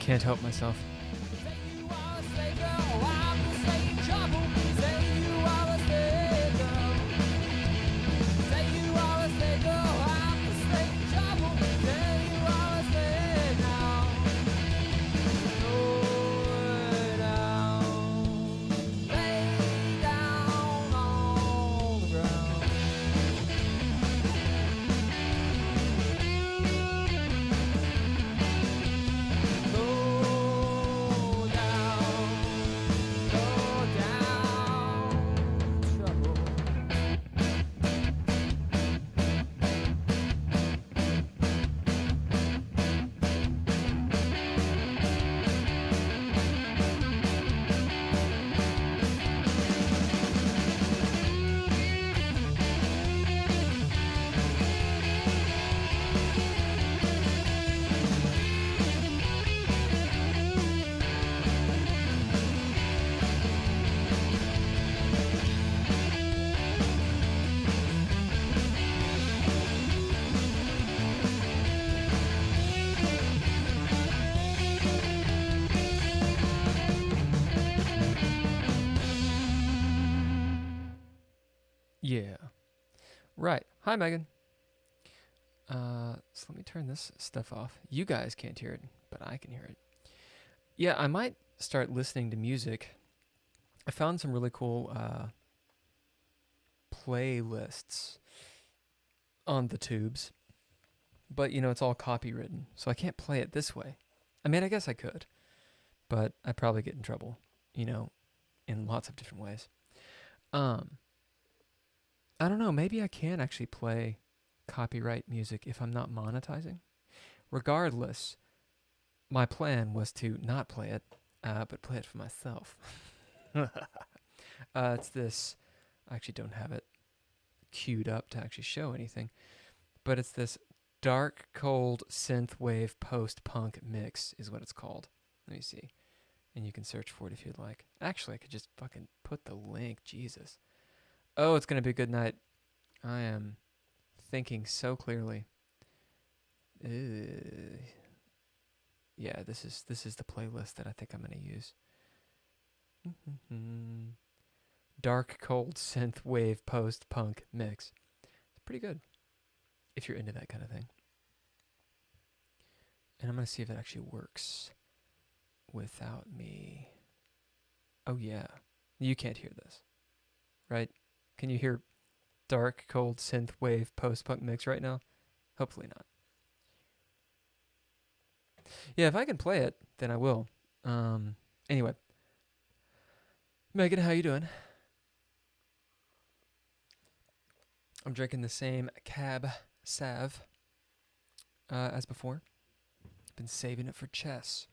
Can't help myself. Yeah. Right. Hi, Megan. So let me turn this stuff off. You guys can't hear it, but I can hear it. Yeah, I might start listening to music. I found some really cool playlists on the tubes, but it's all copywritten, so I can't play it this way. I mean, I guess I could, but I'd probably get in trouble, in lots of different ways. I don't know, maybe I can actually play copyright music if I'm not monetizing. Regardless, my plan was to not play it, but play it for myself. It's this, I actually don't have it queued up to actually show anything, but it's this dark, cold synthwave post-punk mix is what it's called. Let me see. And you can search for it if you'd like. Actually, I could just fucking put the link. Jesus. Oh, it's going to be a good night. I am thinking so clearly. Yeah, this is the playlist that I think I'm going to use. Dark, cold, synth wave, post-punk mix. It's pretty good if you're into that kind of thing. And I'm going to see if it actually works without me. Oh, yeah. You can't hear this, right? Can you hear dark, cold, synth wave, post-punk mix right now? Hopefully not. Yeah, if I can play it, then I will. Anyway. Megan, how you doing? I'm drinking the same Cab Sav as before. Been saving it for chess.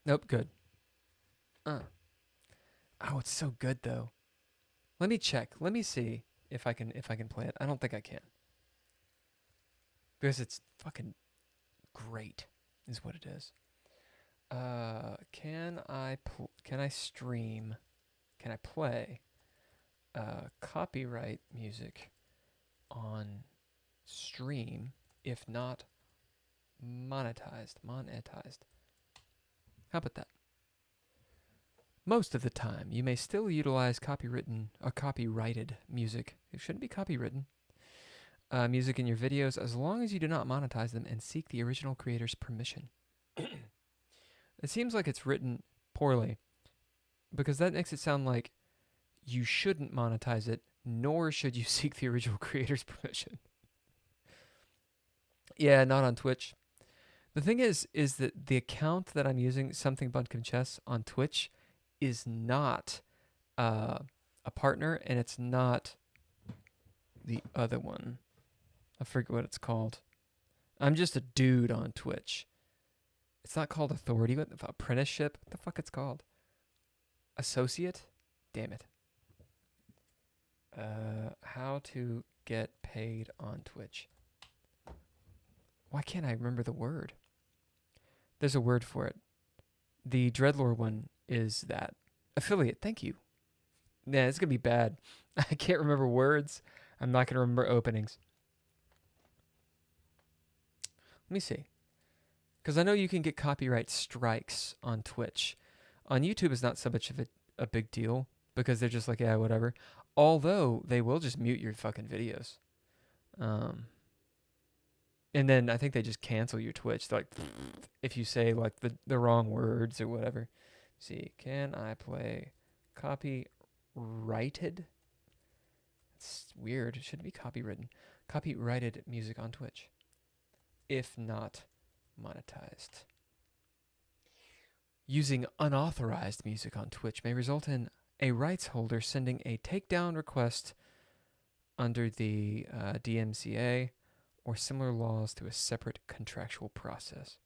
Nope, good. Oh, it's so good though. Let me check. Let me see if I can play it. I don't think I can. Because it's fucking great is what it is. Can I stream? Can I play copyright music on stream if not monetized? How about that? Most of the time, you may still utilize copyrighted music. It shouldn't be copywritten. Music in your videos as long as you do not monetize them and seek the original creator's permission. It seems like it's written poorly because that makes it sound like you shouldn't monetize it, nor should you seek the original creator's permission. Yeah, not on Twitch. The thing is that the account that I'm using, Something Buncombe Chess, on Twitch, is not a partner, and it's not the other one. I forget what it's called. I'm just a dude on Twitch. It's not called Authority. What the apprenticeship? What the fuck it's called? Associate? Damn it. How to get paid on Twitch. Why can't I remember the word? There's a word for it. The Dreadlore one is that. Affiliate, thank you. Nah, it's going to be bad. I can't remember words. I'm not going to remember openings. Let me see. Because I know you can get copyright strikes on Twitch. On YouTube, it's not so much of a big deal because they're just like, yeah, whatever. Although they will just mute your fucking videos. Um, and then I think they just cancel your Twitch. They're like, if you say like the wrong words or whatever. See, can I play copyrighted? It's weird. It shouldn't be copywritten. Copyrighted music on Twitch. If not monetized. Using unauthorized music on Twitch may result in a rights holder sending a takedown request under the DMCA or similar laws through a separate contractual process.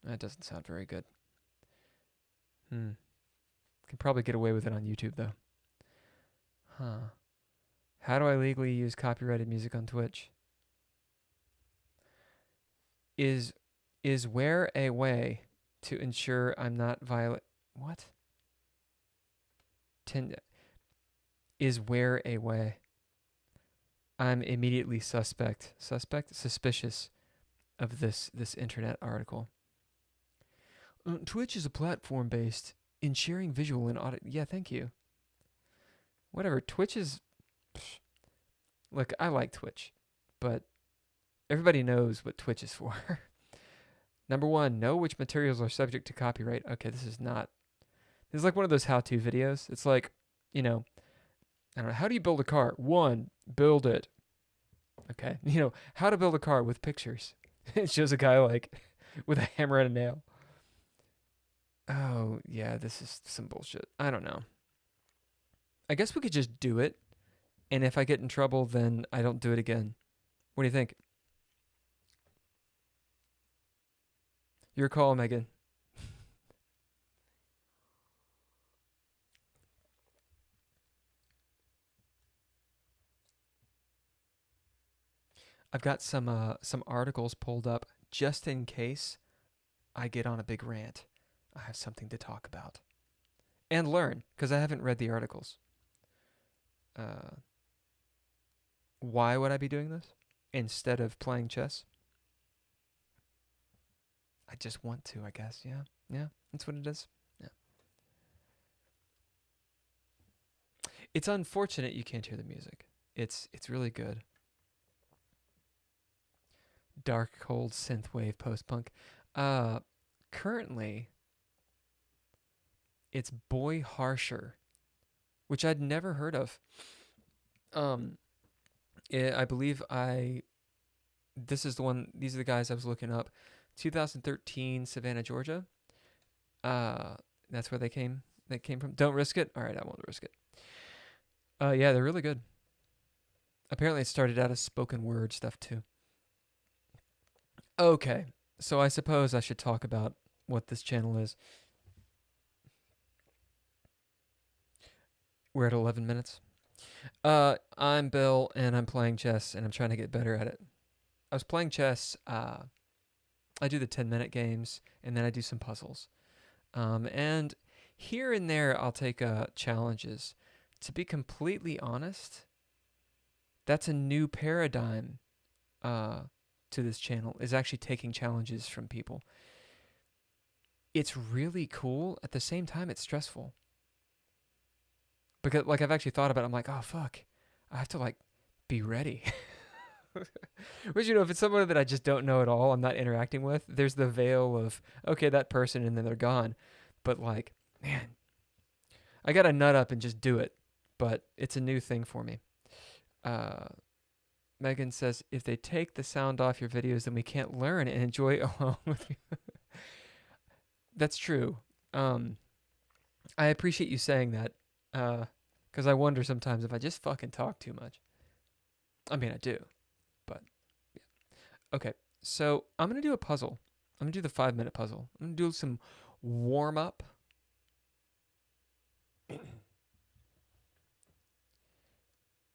That doesn't sound very good. Can probably get away with it on YouTube though. Huh. How do I legally use copyrighted music on Twitch? Is where a way to ensure I'm not what? Is where a way. I'm immediately suspicious of this internet article. Twitch is a platform based in sharing visual and audio. Yeah, thank you. Whatever. Twitch is. Look, I like Twitch, but everybody knows what Twitch is for. Number one, know which materials are subject to copyright. Okay, this is like one of those how-to videos. It's like, I don't know, how do you build a car? 1, build it. Okay, how to build a car with pictures. It shows a guy like with a hammer and a nail. Oh, yeah, this is some bullshit. I don't know. I guess we could just do it, and if I get in trouble, then I don't do it again. What do you think? Your call, Megan. I've got some articles pulled up just in case I get on a big rant. I have something to talk about and learn because I haven't read the articles. Why would I be doing this instead of playing chess? I just want to, I guess. Yeah, that's what it is. Yeah. It's unfortunate you can't hear the music. It's really good. Dark, cold synthwave post-punk. Currently, it's Boy Harsher, which I'd never heard of. I believe this is the one. These are the guys I was looking up. 2013, Savannah, Georgia. That's where they came. They came from. Don't risk it. All right, I won't risk it. Yeah, they're really good. Apparently, it started out as spoken word stuff too. Okay, so I suppose I should talk about what this channel is. We're at 11 minutes. I'm Bill, and I'm playing chess, and I'm trying to get better at it. I was playing chess. I do the 10-minute games, and then I do some puzzles. And here and there, I'll take challenges. To be completely honest, that's a new paradigm to this channel, is actually taking challenges from people. It's really cool. At the same time, it's stressful. Because, like, I've actually thought about it. I'm like, oh, fuck. I have to, like, be ready. Which, if it's someone that I just don't know at all, I'm not interacting with, there's the veil of, okay, that person, and then they're gone. But, like, man, I got to nut up and just do it. But it's a new thing for me. Megan says, if they take the sound off your videos, then we can't learn and enjoy along with you. That's true. I appreciate you saying that. Because I wonder sometimes if I just fucking talk too much. I mean, I do. But, yeah. Okay, so I'm going to do a puzzle. I'm going to do the 5-minute puzzle. I'm going to do some warm-up.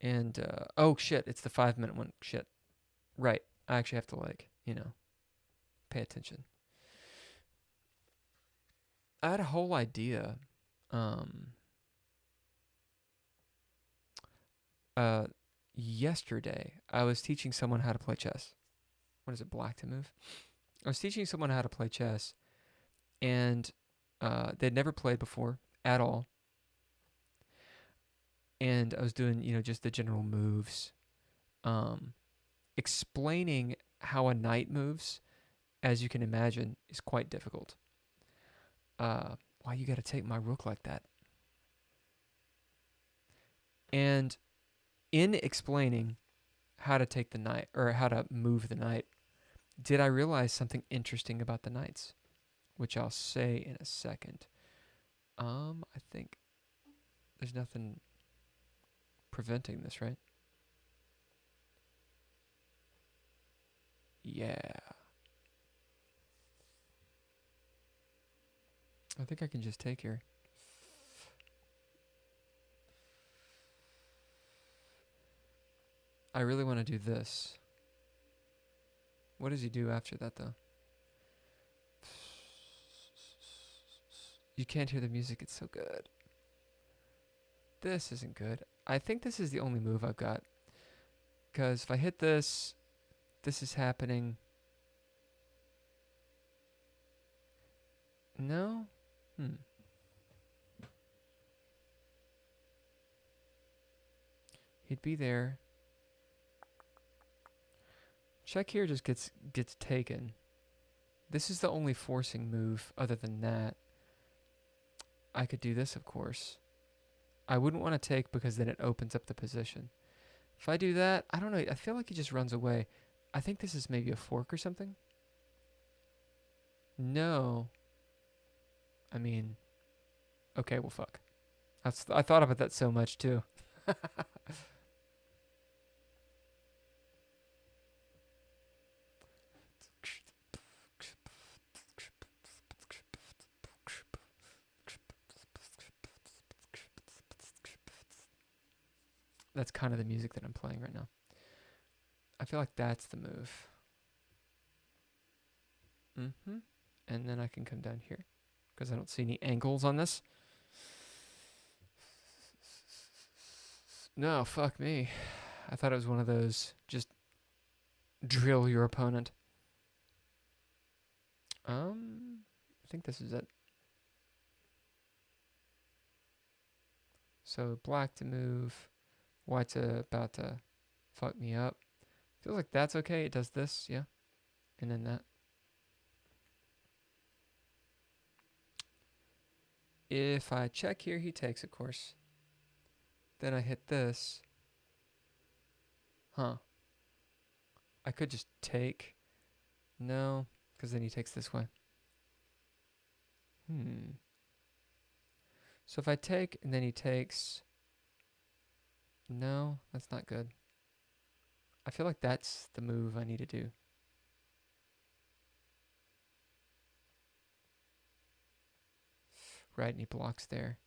And, oh, shit, it's the 5-minute one. Shit. Right. I actually have to, like, pay attention. I had a whole idea. Yesterday, I was teaching someone how to play chess. What is it, black to move? I was teaching someone how to play chess, and they'd never played before at all. And I was doing, just the general moves, um, explaining how a knight moves, as you can imagine, is quite difficult. Why you gotta take my rook like that? And in explaining how to take the knight, or how to move the knight, did I realize something interesting about the knights, which I'll say in a second. I think there's nothing preventing this, right? Yeah. I think I can just take here. I really want to do this. What does he do after that, though? You can't hear the music. It's so good. This isn't good. I think this is the only move I've got. Because if I hit this, this is happening. No? He'd be there. Check here just gets taken. This is the only forcing move other than that. I could do this, of course. I wouldn't want to take because then it opens up the position. If I do that, I don't know. I feel like he just runs away. I think this is maybe a fork or something. No. I mean, okay, well, fuck. I thought about that so much, too. That's kind of the music that I'm playing right now. I feel like that's the move. And then I can come down here because I don't see any angles on this. No, fuck me. I thought it was one of those just drill your opponent. I think this is it. So black to move, white's about to fuck me up. Feels like that's okay. It does this, yeah, and then that. If I check here, he takes, of course. Then I hit this. Huh. I could just take. No, because then he takes this way. So if I take and then he takes. No, that's not good. I feel like that's the move I need to do. Right, and he blocks there.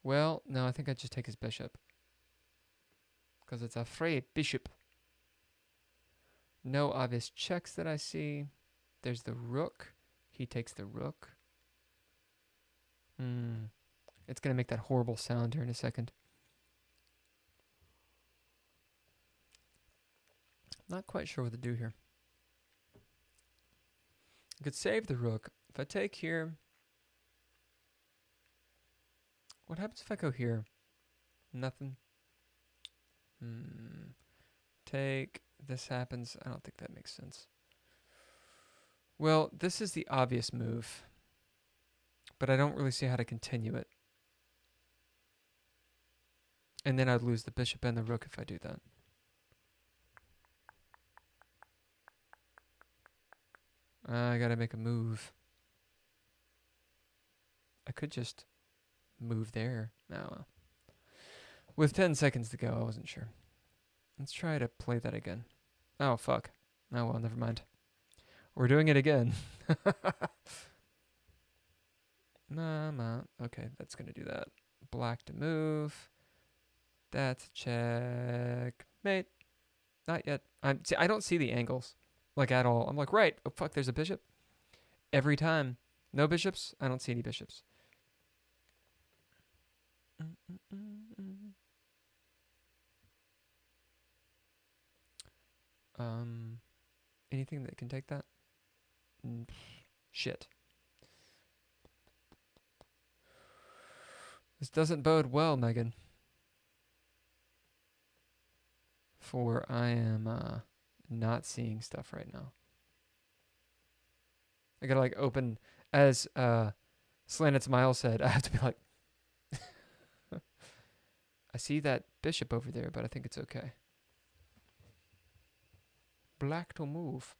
Well, no, I think I'd just take his bishop. Because it's a free bishop. No obvious checks that I see. There's the rook. He takes the rook. It's going to make that horrible sound here in a second. Not quite sure what to do here. I could save the rook. If I take here... What happens if I go here? Nothing. Take. This happens. I don't think that makes sense. Well, this is the obvious move. But I don't really see how to continue it. And then I'd lose the bishop and the rook if I do that. I gotta make a move. I could just move there. Oh, well. With 10 seconds to go, I wasn't sure. Let's try to play that again. Oh, fuck. Oh, well, never mind. We're doing it again. Okay, that's going to do that. Black to move. That's check. Mate. Not yet. I don't see the angles. Like, at all. I'm like, right. Oh, fuck, there's a bishop. Every time. No bishops? I don't see any bishops. Um, anything that can take that? Shit. This doesn't bode well, Megan. For I am not seeing stuff right now. I gotta like open, as Slanted Smile said, I have to be like, I see that bishop over there, but I think it's okay. Black to move.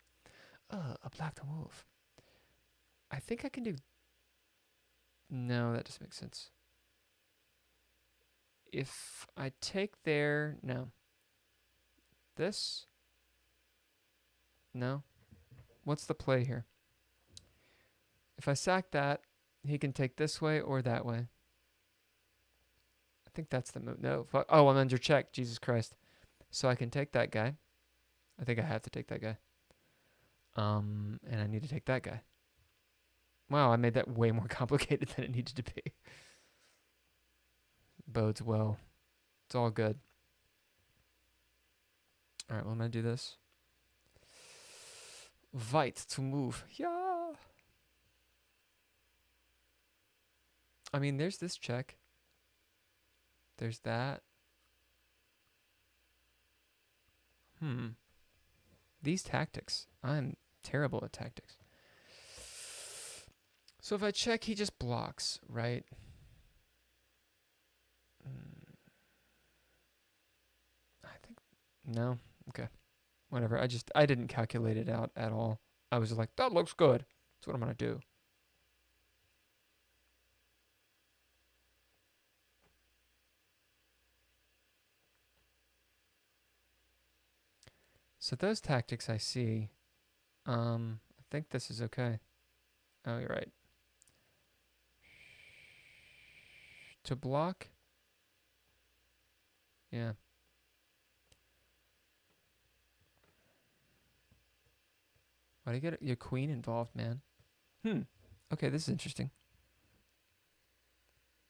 A black to move. I think I can do... No, that doesn't make sense. If I take there... No. This? No. What's the play here? If I sack that, he can take this way or that way. I think that's the move. No. Oh, I'm under check. Jesus Christ. So I can take that guy. I think I have to take that guy. And I need to take that guy. Wow, I made that way more complicated than it needed to be. Bodes well. It's all good. All right, well, I'm going to do this. White to move. Yeah. I mean, there's this check. There's that. These tactics. I'm terrible at tactics. So if I check, he just blocks, right? I think... No? Okay. Whatever. I didn't calculate it out at all. I was just like, that looks good. That's what I'm going to do. So those tactics I see. I think this is okay. Oh, you're right. To block? Yeah. Why do you get your queen involved, man? Okay, this is interesting.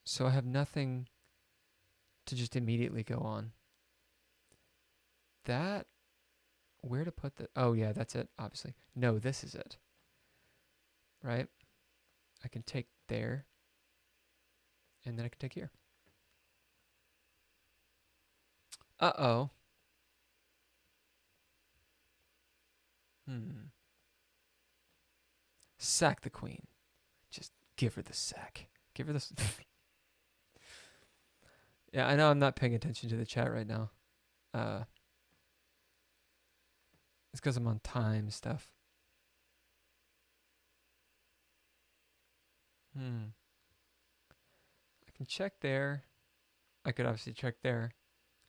So I have nothing to just immediately go on. That... Where to put the... Oh, yeah, that's it, obviously. No, this is it. Right? I can take there. And then I can take here. Uh-oh. Sack the queen. Just give her the sack. Give her the... Yeah, I know I'm not paying attention to the chat right now. It's because I'm on time stuff. I can check there. I could obviously check there.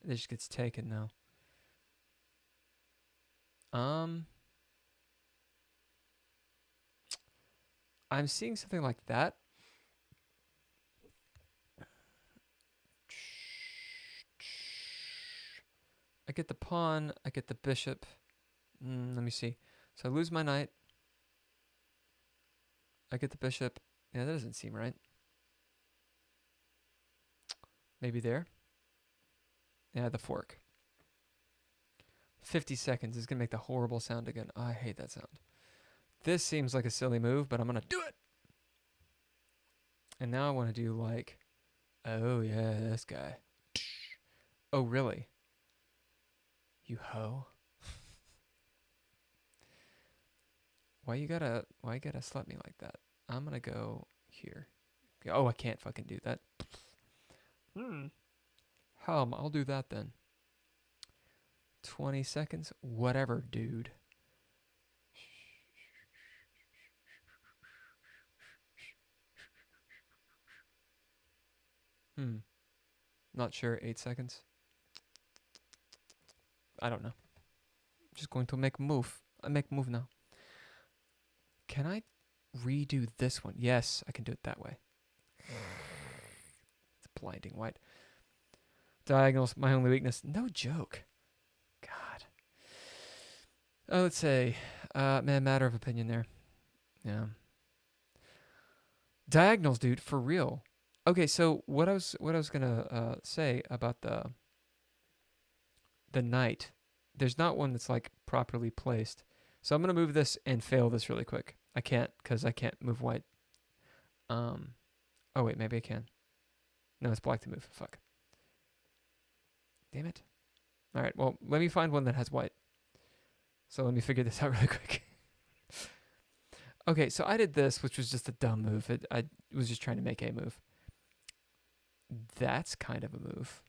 It just gets taken though. I'm seeing something like that. I get the pawn. I get the bishop. Let me see. So I lose my knight. I get the bishop. Yeah, that doesn't seem right. Maybe there. Yeah, the fork. 50 seconds is going to make the horrible sound again. Oh, I hate that sound. This seems like a silly move, but I'm going to do it. And now I want to do like, oh yeah, this guy. Oh, really? You hoe? Why you gotta slut me like that? I'm gonna go here. Oh, I can't fucking do that. I'll do that then. 20 seconds? Whatever, dude. Not sure. 8 seconds? I don't know. Just going to make a move. I make a move now. Can I redo this one? Yes, I can do it that way. It's blinding white. Diagonals, my only weakness. No joke. God. Oh, let's say, man, matter of opinion there. Yeah. Diagonals, dude, for real. Okay, so what I was gonna say about the knight. There's not one that's like properly placed. So I'm going to move this and fail this really quick. I can't because I can't move white. Oh wait, maybe I can. No, it's black to move. Fuck. Damn it. All right, well, let me find one that has white. So let me figure this out really quick. Okay, so I did this, which was just a dumb move. I was just trying to make a move. That's kind of a move.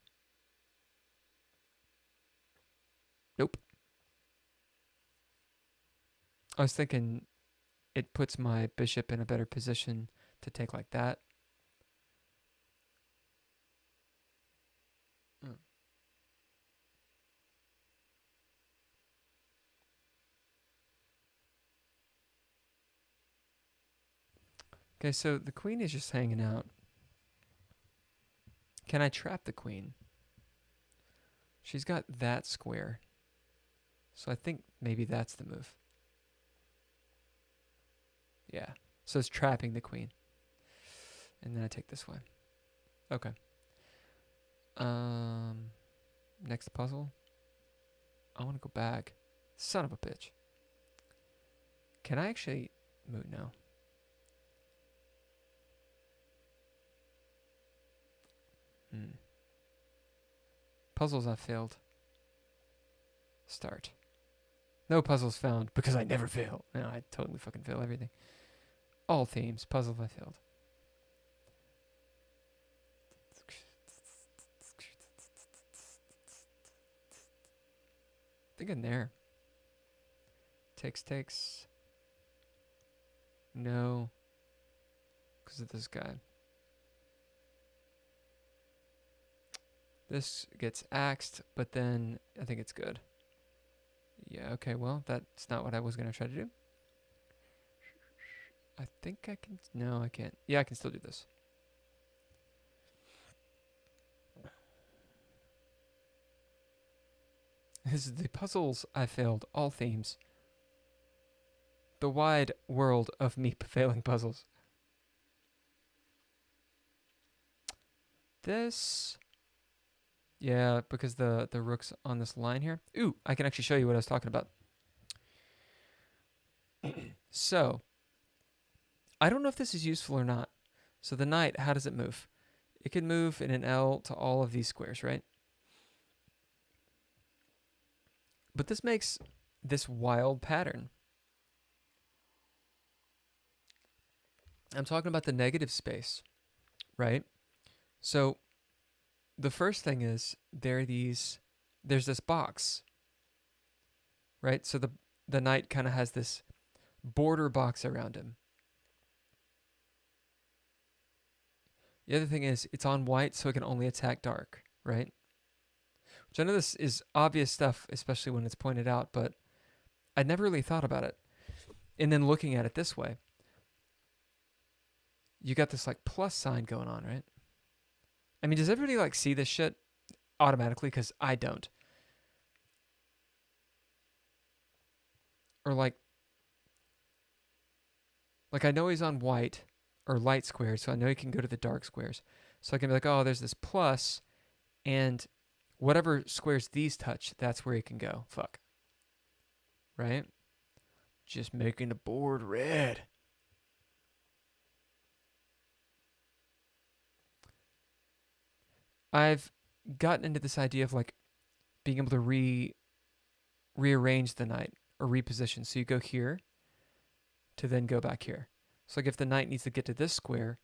Nope. I was thinking it puts my bishop in a better position to take like that. Okay, so the queen is just hanging out. Can I trap the queen? She's got that square. So I think maybe that's the move. Yeah. So it's trapping the queen. And then I take this one. Okay. Next puzzle. I want to go back. Son of a bitch. Can I actually move now? Puzzles I failed. Start. No puzzles found because I never fail. No, I totally fucking fail everything. All themes. Puzzles I failed. I think in there. Takes. No. Because of this guy. This gets axed, but then I think it's good. Yeah, okay, well, that's not what I was going to try to do. I think I can... No, I can't. Yeah, I can still do this. This is the puzzles I failed, all themes. The wide world of me failing puzzles. This... Yeah, because the rook's on this line here. Ooh, I can actually show you what I was talking about. So, I don't know if this is useful or not. So the knight, how does it move? It can move in an L to all of these squares, right? But this makes this wild pattern. I'm talking about the negative space, right? So the first thing is there's this box, right? So the knight kind of has this border box around him. The other thing is it's on white, so it can only attack dark, right? Which I know this is obvious stuff, especially when it's pointed out, but I'd never really thought about it. And then looking at it this way, you got this like plus sign going on, right? I mean, does everybody like see this shit automatically? Because I don't. Or like I know he's on white or light squares, so I know he can go to the dark squares. So I can be like, oh, there's this plus, and whatever squares these touch, that's where he can go. Fuck. Right? Just making the board red. I've gotten into this idea of like being able to rearrange the knight or reposition. So you go here to then go back here. So like if the knight needs to get to this square,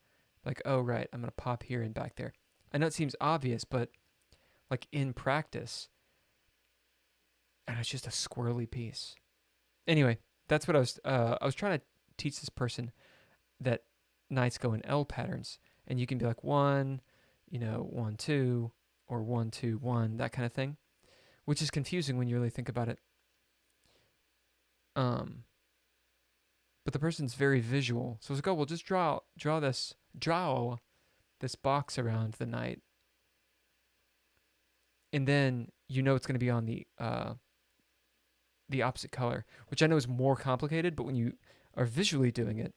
like, oh, right, I'm going to pop here and back there. I know it seems obvious, but like in practice, and it's just a squirrely piece. Anyway, that's what I was trying to teach this person that knights go in L patterns, and you can be like 1, 1, 2, or 1, 2, 1, that kind of thing, which is confusing when you really think about it. But the person's very visual, so it's like, oh, well, just draw this box around the knight, and then it's going to be on the opposite color, which I know is more complicated, but when you are visually doing it,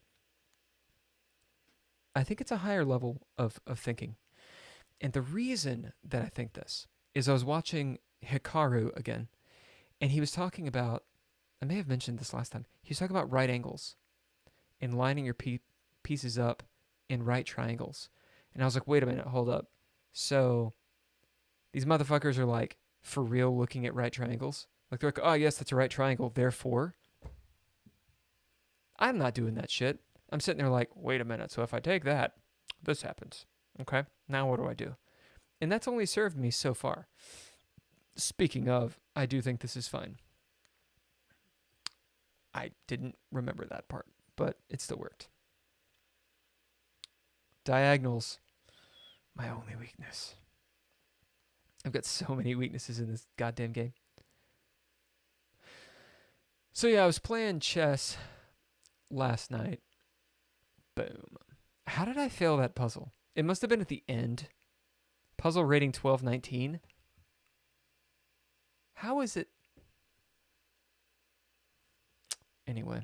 I think it's a higher level of thinking. And the reason that I think this is I was watching Hikaru again, and he was talking about I may have mentioned this last time. He was talking about right angles and lining your pieces up in right triangles. And I was like, wait a minute, hold up. So these motherfuckers are like for real looking at right triangles. Like they're like, oh yes, that's a right triangle. Therefore, I'm not doing that shit. I'm sitting there like, wait a minute. So if I take that, this happens. Okay. Now what do I do? And that's only served me so far. Speaking of, I do think this is fine. I didn't remember that part, but it still worked. Diagonals, my only weakness. I've got so many weaknesses in this goddamn game. So yeah, I was playing chess last night. Boom. How did I fail that puzzle? It must have been at the end. Puzzle rating 1219. How is it? Anyway.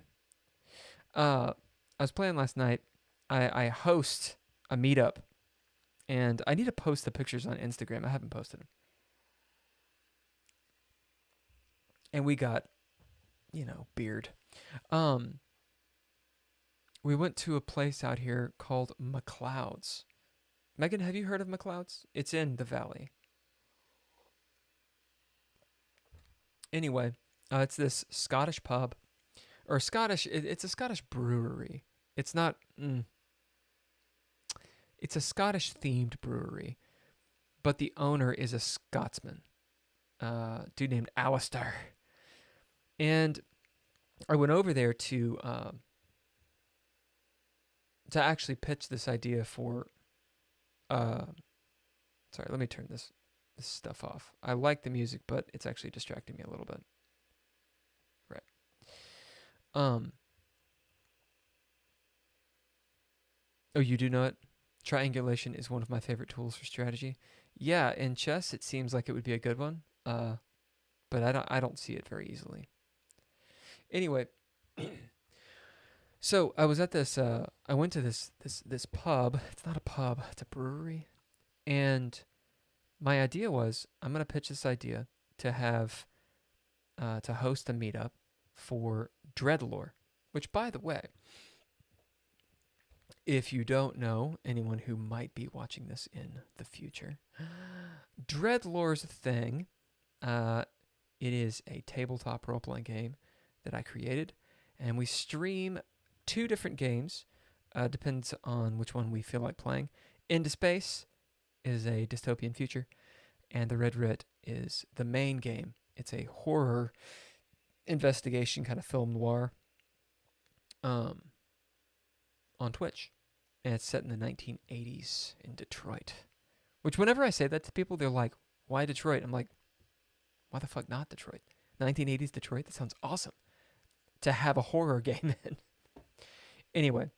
I was playing last night. I host a meetup. And I need to post the pictures on Instagram. I haven't posted them. And we got, beard. We went to a place out here called McLeod's. Megan, have you heard of McLeod's? It's in the valley. Anyway, it's this Scottish pub. Or Scottish, it's a Scottish brewery. It's not, it's a Scottish themed brewery. But the owner is a Scotsman. Dude named Alistair. And I went over there to actually pitch this idea for. Sorry, let me turn this stuff off. I like the music, but it's actually distracting me a little bit. Right. Oh, you do know it? Triangulation is one of my favorite tools for strategy. Yeah, in chess, it seems like it would be a good one. But I don't see it very easily. Anyway, so I was at this. I went to this pub. It's not a pub. It's a brewery, and my idea was I'm gonna pitch this idea to have to host a meetup for Dreadlore, which, by the way, if you don't know, anyone who might be watching this in the future, Dreadlore's thing. It is a tabletop role-playing game that I created, and we stream 2 different games. Depends on which one we feel like playing. Into Space is a dystopian future, and The Red Writ is the main game. It's a horror investigation kind of film noir on Twitch, and it's set in the 1980s in Detroit. Which, whenever I say that to people, they're like, why Detroit? I'm like, why the fuck not Detroit? 1980s Detroit? That sounds awesome to have a horror game in. Anyway,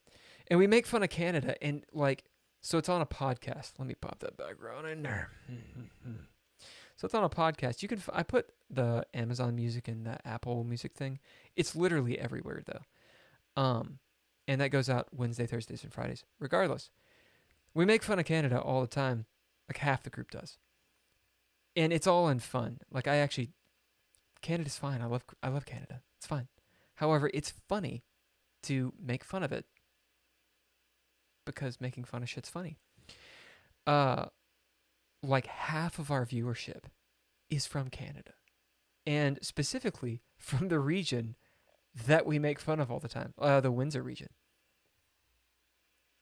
and we make fun of Canada, and so it's on a podcast. Let me pop that background in there. So it's on a podcast. You can I put the Amazon Music and the Apple Music thing. It's literally everywhere though. And that goes out Wednesday, Thursdays, and Fridays. Regardless, we make fun of Canada all the time. Like half the group does. And it's all in fun. Canada's fine. I love Canada. It's fine. However, it's funny to make fun of it because making fun of shit's funny. Half of our viewership is from Canada, and specifically from the region that we make fun of all the time, the Windsor region,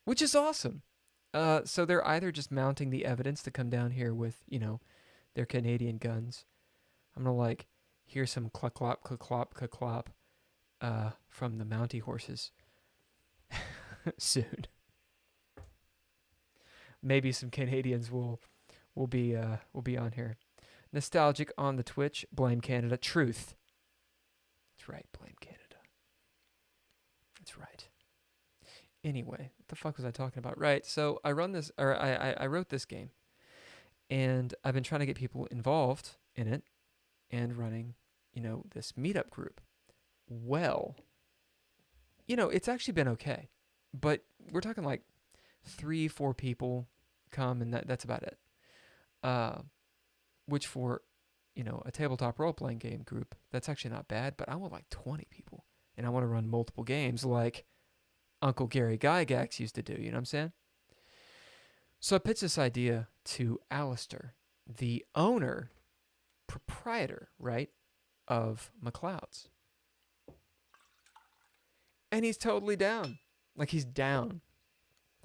which is awesome. So they're either just mounting the evidence to come down here with, their Canadian guns. I'm gonna hear some cluck clop cluck clop cluck clop from the Mountie horses soon. Maybe some Canadians will be on here. Nostalgic on the Twitch. Blame Canada. Truth. That's right. Blame Canada. That's right. Anyway, what the fuck was I talking about? Right. So I wrote this game. And I've been trying to get people involved in it and running, this meetup group. Well, it's actually been okay. But we're talking 3-4 people come, and that's about it. Which for a tabletop role playing game group, that's actually not bad, but I want like 20 people. And I want to run multiple games like Uncle Gary Gygax used to do, you know what I'm saying? So I pitched this idea to Alistair, the owner, proprietor, right, of McLeod's. And he's totally down. Like he's down.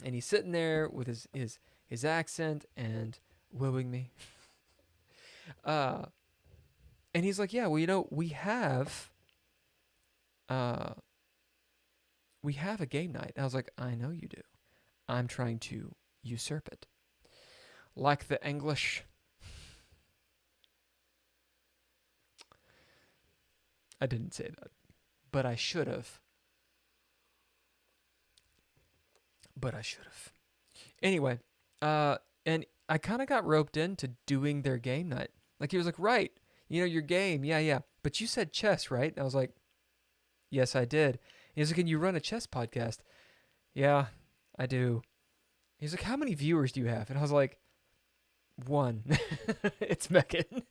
And he's sitting there with his accent and wooing me. Uh, and he's like, yeah, well, uh, we have a game night. And I was like, I know you do. I'm trying to usurp it. Like the English. I didn't say that, but I should have. But I should have. Anyway, and I kind of got roped into doing their game night. Like he was like, right, your game, yeah, yeah. But you said chess, right? And I was like, yes, I did. He's like, can you run a chess podcast? Yeah, I do. He's like, how many viewers do you have? And I was like, one. It's Megan.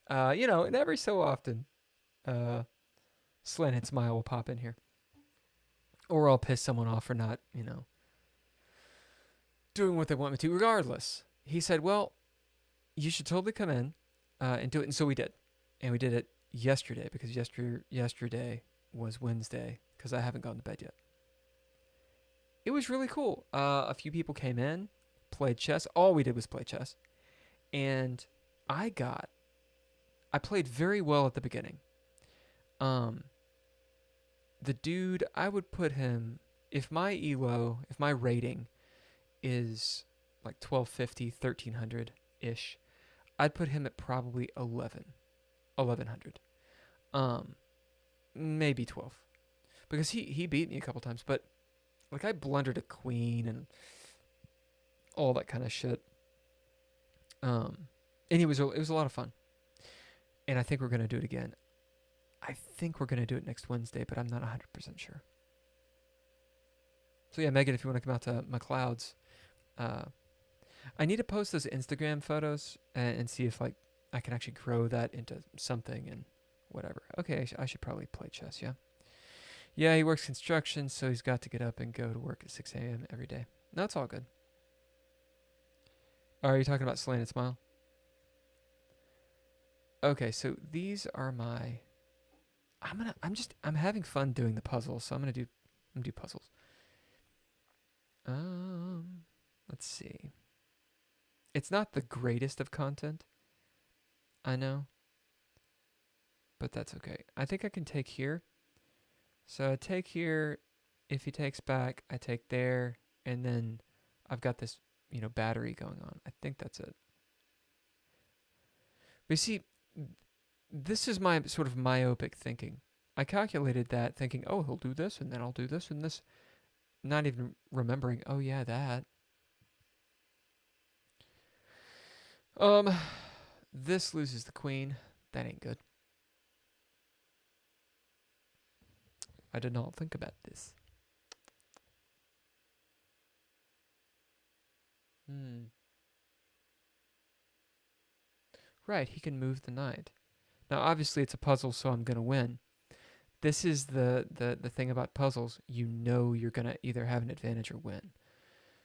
And every so often, Slanted Smile will pop in here. Or I'll piss someone off for not, doing what they want me to. Regardless, he said, well, you should totally come in and do it. And so we did. And we did it yesterday because yesterday was Wednesday because I haven't gone to bed yet. It was really cool. A few people came in, played chess. All we did was play chess. And I played very well at the beginning. The dude, I would put him, if my rating is like 1250, 1300-ish, I'd put him at probably 1100. Maybe 12. Because he beat me a couple times, but like I blundered a queen and all that kind of shit. And it was a lot of fun. And I think we're going to do it again. I think we're going to do it next Wednesday, but I'm not 100% sure. So yeah, Megan, if you want to come out to McLeod's, I need to post those Instagram photos and see if like I can actually grow that into something and whatever. Okay, I should probably play chess, yeah? Yeah, he works construction, so he's got to get up and go to work at 6 a.m. every day. No, it's all good. Are you talking about Slanted Smile? Okay, so these are my... I'm having fun doing the puzzles, so I'm gonna do puzzles. Let's see. It's not the greatest of content, I know, but that's okay. I think I can take here. So I take here. If he takes back, I take there, and then I've got this, battery going on. I think that's it. But you see, this is my sort of myopic thinking. I calculated that thinking, oh, he'll do this, and then I'll do this, and this. Not even remembering, oh, yeah, that. This loses the queen. That ain't good. I did not think about this. Right, he can move the knight. Now, obviously, it's a puzzle, so I'm going to win. This is the thing about puzzles. You're going to either have an advantage or win.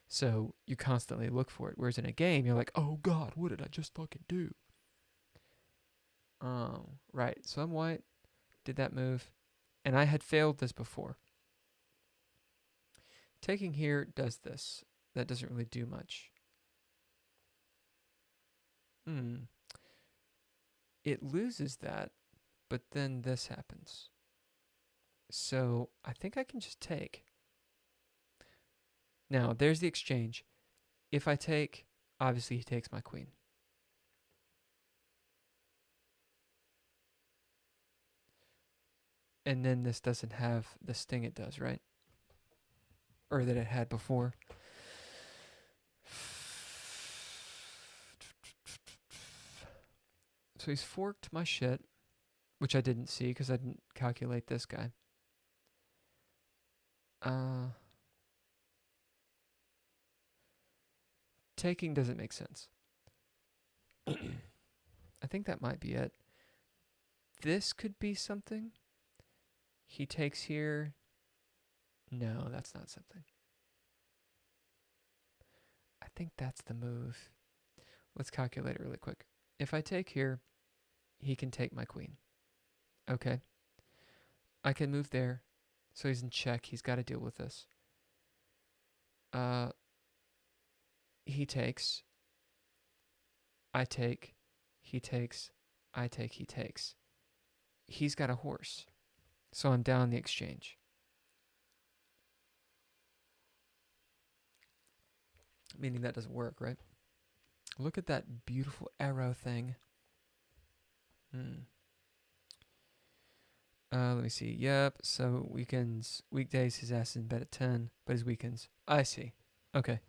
So you constantly look for it. Whereas in a game, you're like, oh, God, what did I just fucking do? Oh, right. So I'm white. Did that move. And I had failed this before. Taking here does this. That doesn't really do much. It loses that, but then this happens. So I think I can just take. Now, there's the exchange. If I take, obviously he takes my queen. And then this doesn't have the sting it does, right? Or that it had before. So he's forked my shit, which I didn't see because I didn't calculate this guy. Taking doesn't make sense. I think that might be it. This could be something. He takes here. No, that's not something. I think that's the move. Let's calculate it really quick. If I take here, he can take my queen. Okay. I can move there. So he's in check. He's got to deal with this. He takes. I take. He takes. I take. He takes. He's got a horse. So I'm down the exchange. Meaning that doesn't work, right? Look at that beautiful arrow thing. Let me see. Yep. So weekdays, his ass is in bed at 10, but his weekends. I see. Okay.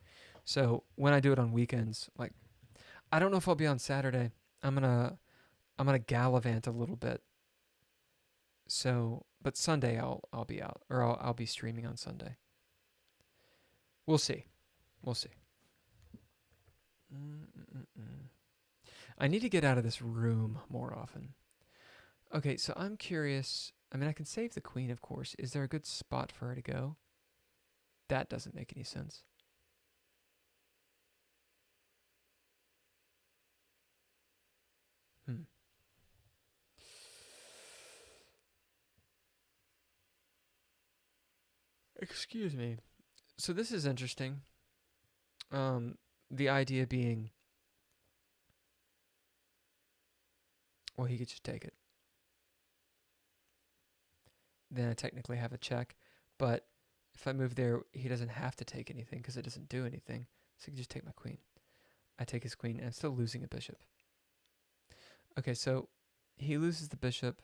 So when I do it on weekends, like, I don't know if I'll be on Saturday. I'm gonna gallivant a little bit. So, but Sunday I'll be out, or I'll be streaming on Sunday. We'll see. We'll see. I need to get out of this room more often. Okay, so I'm curious. I mean, I can save the queen, of course. Is there a good spot for her to go? That doesn't make any sense. Excuse me. So this is interesting. The idea being, well, he could just take it. Then I technically have a check, but if I move there, he doesn't have to take anything because it doesn't do anything. So he can just take my queen. I take his queen, and I'm still losing a bishop. Okay, so he loses the bishop.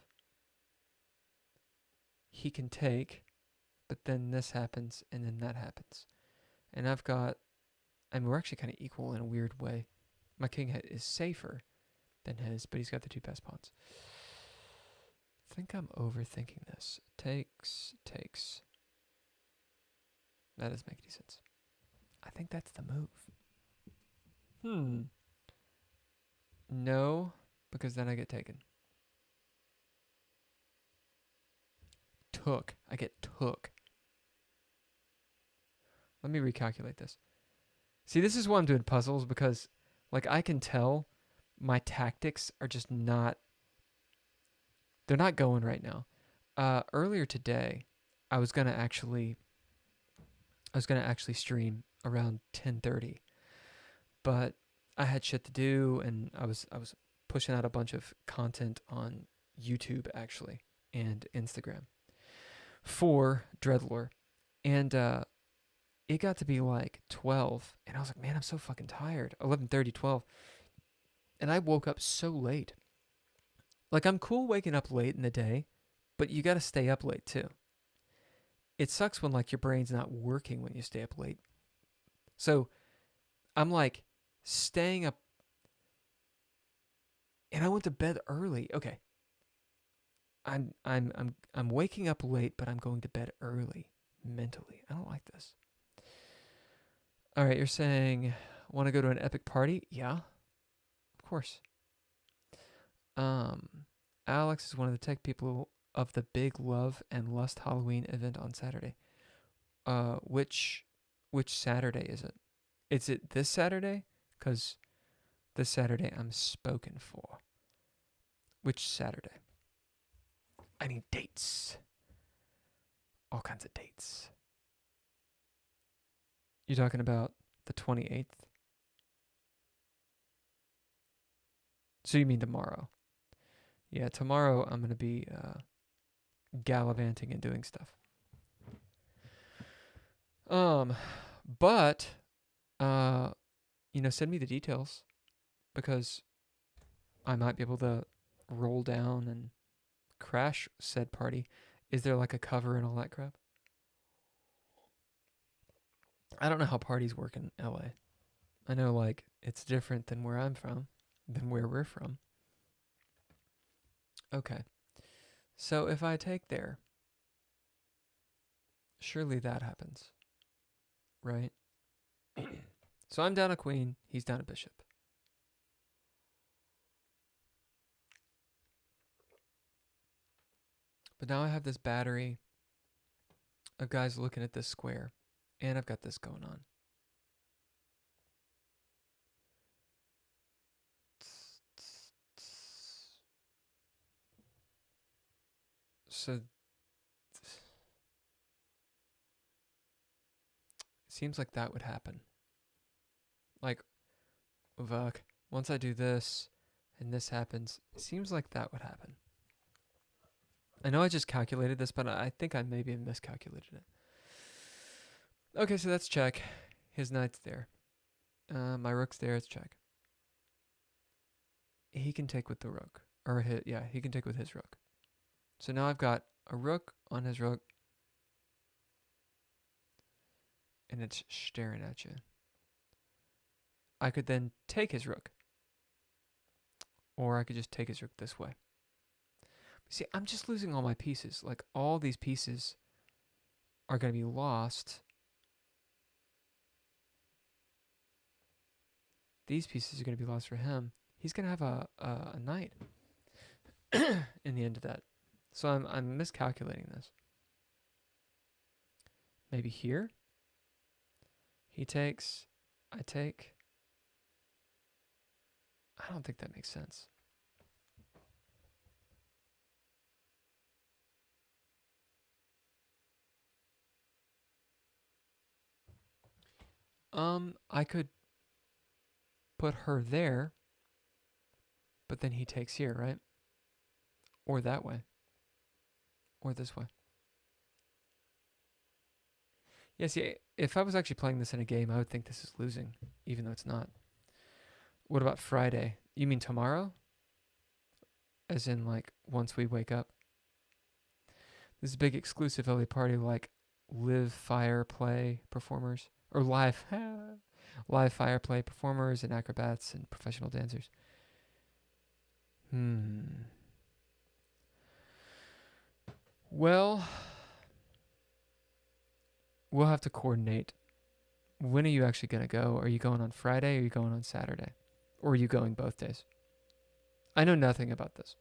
He can take, but then this happens, and then that happens. And I've got, I mean, we're actually kind of equal in a weird way. My king is safer than his, but he's got the two best pawns. I think I'm overthinking this. Takes. That doesn't make any sense. I think that's the move. No, because then I get taken. Took. I get took. Let me recalculate this. See, this is why I'm doing puzzles, because, like, I can tell my tactics are just not, they're not going right now. Earlier today, I was gonna actually stream around 10:30, but I had shit to do, and I was pushing out a bunch of content on YouTube actually and Instagram for Dreadlore, and it got to be like 12, and I was like, man, I'm so fucking tired. 11:30, 12, and I woke up so late. Like, I'm cool waking up late in the day, but you got to stay up late too. It sucks when, like, your brain's not working when you stay up late. So I'm like staying up, and I went to bed early. Okay. I'm waking up late, but I'm going to bed early mentally. I don't like this. All right, you're saying want to go to an epic party? Yeah. Of course. Alex is one of the tech people of the Big Love and Lust Halloween event on Saturday. Which Saturday is it? Is it this Saturday? Because this Saturday I'm spoken for. Which Saturday? I need dates. All kinds of dates. You talking about the 28th? So you mean tomorrow? Yeah, tomorrow I'm going to be gallivanting and doing stuff. But send me the details, because I might be able to roll down and crash said party. Is there like a cover and all that crap? I don't know how parties work in LA. I know, like, it's different than where I'm from, than where we're from. Okay. So if I take there, surely that happens, right? So I'm down a queen, he's down a bishop. But now I have this battery of guys looking at this square, and I've got this going on. So it seems like that would happen. Like, fuck, once I do this and this happens, it seems like that would happen. I know I just calculated this, but I think I maybe miscalculated it. Okay, so that's check. His knight's there. My rook's there, it's check. He can take with the rook. Or, he can take with his rook. So now I've got a rook on his rook. And it's staring at you. I could then take his rook. Or I could just take his rook this way. See, I'm just losing all my pieces. Like, all these pieces are going to be lost. These pieces are going to be lost for him. He's going to have a knight in the end of that. So I'm miscalculating this. Maybe here? He takes, I take. I don't think that makes sense. I could put her there, but then he takes here, right? Or that way. Or this way. Yeah, see, if I was actually playing this in a game, I would think this is losing, even though it's not. What about Friday? You mean tomorrow? As in, like, once we wake up? This is a big exclusive LA party, like live fire play performers, or live fire play performers and acrobats and professional dancers. Well, we'll have to coordinate. When are you actually going to go? Are you going on Friday or are you going on Saturday? Or are you going both days? I know nothing about this.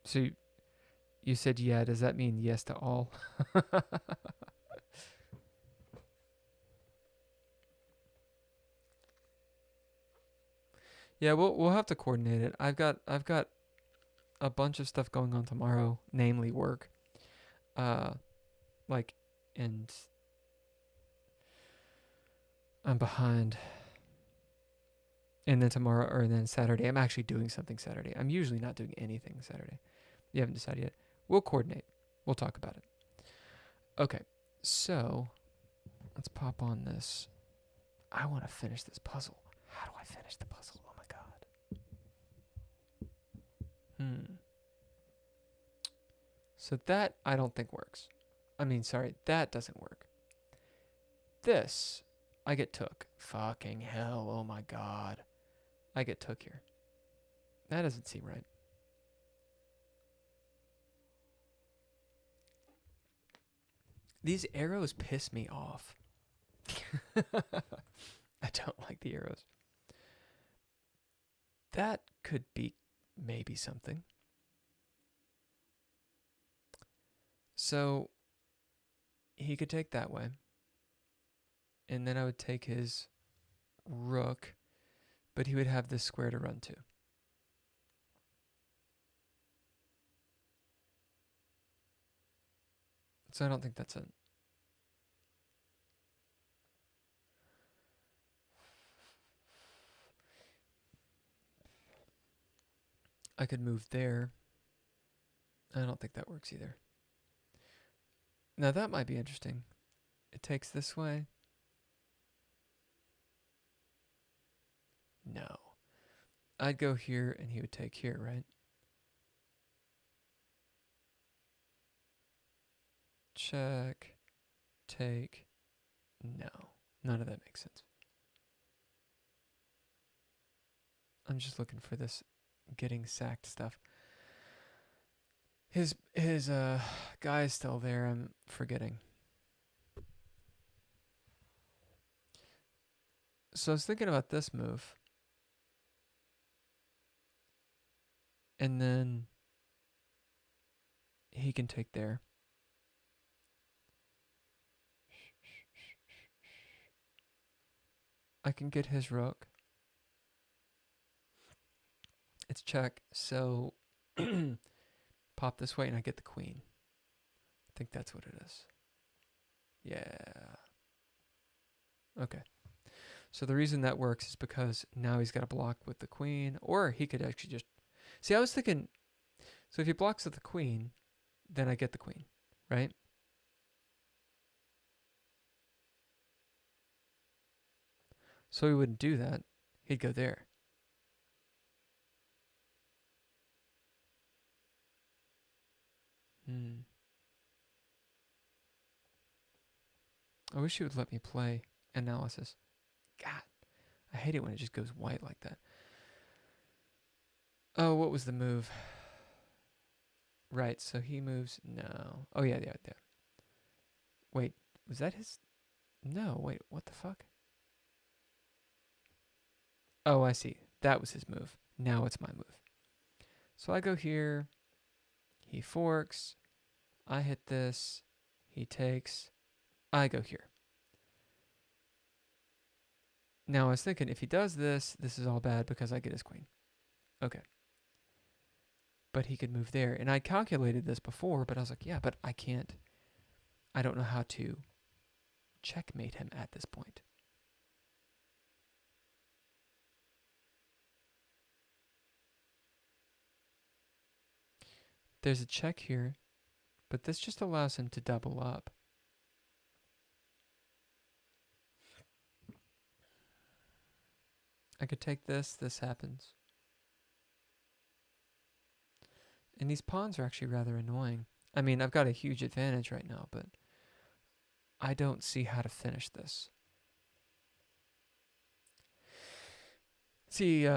So you said yeah. Does that mean yes to all? Yeah, we'll have to coordinate it. I've got a bunch of stuff going on tomorrow, namely work. Like, and I'm behind. And then tomorrow, or then Saturday, I'm actually doing something Saturday. I'm usually not doing anything Saturday. You haven't decided yet. We'll coordinate. We'll talk about it. Okay, so let's pop on this. I want to finish this puzzle. How do I finish the puzzle? Oh my god. So that I don't think works. I mean, sorry, that doesn't work. This, I get took. Fucking hell, oh my god. I get took here. That doesn't seem right. These arrows piss me off. I don't like the arrows. That could be maybe something. So he could take that way. And then I would take his rook, but he would have this square to run to. So I don't think that's it. I could move there. I don't think that works either. Now that might be interesting. It takes this way. No. I'd go here and he would take here, right? Check. Take. No. None of that makes sense. I'm just looking for this getting sacked stuff. His guy is still there. I'm forgetting. So I was thinking about this move. And then he can take there. I can get his rook. It's check. So pop this way and I get the queen. I think that's what it is. Yeah. Okay. So the reason that works is because now he's got a block with the queen, or he could actually just... See, I was thinking, so if he blocks with the queen, then I get the queen, right? So he wouldn't do that. He'd go there. Hmm. I wish he would let me play analysis. God, I hate it when it just goes white like that. Oh, what was the move? Right, so he moves. No. Oh, yeah. Wait, was that his? No, wait, what the fuck? Oh, I see. That was his move. Now it's my move. So I go here. He forks. I hit this. He takes. I go here. Now I was thinking if he does this, this is all bad because I get his queen. Okay. But he could move there. And I calculated this before, but I was like, yeah, but I can't. I don't know how to checkmate him at this point. There's a check here, but this just allows him to double up. I could take this. This happens. And these pawns are actually rather annoying. I mean, I've got a huge advantage right now, but I don't see how to finish this. See,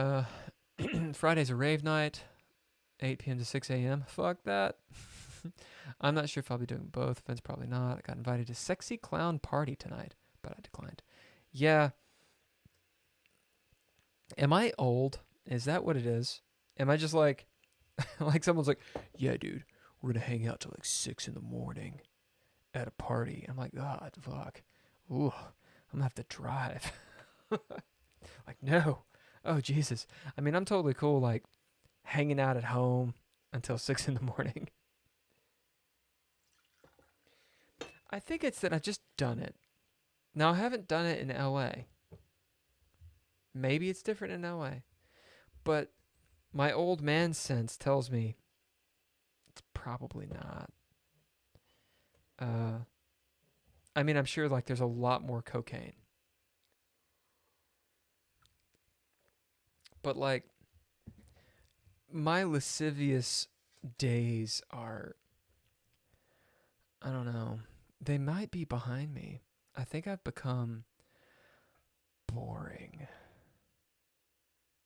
Friday's a rave night, 8 p.m. to 6 a.m. Fuck that. I'm not sure if I'll be doing both. Vince probably not. I got invited to Sexy Clown Party tonight, but I declined. Yeah. Am I old? Is that what it is? Am I just like, like someone's like, yeah, dude, we're going to hang out till like 6 in the morning at a party. I'm like, God, fuck. Ooh, I'm going to have to drive. Like, no. Oh, Jesus. I mean, I'm totally cool, like, hanging out at home until 6 in the morning. I think it's that I've just done it. Now, I haven't done it in LA. Maybe it's different in LA. But my old man sense tells me it's probably not. I mean, I'm sure, like, there's a lot more cocaine. But, like, my lascivious days are, I don't know, they might be behind me. I think I've become boring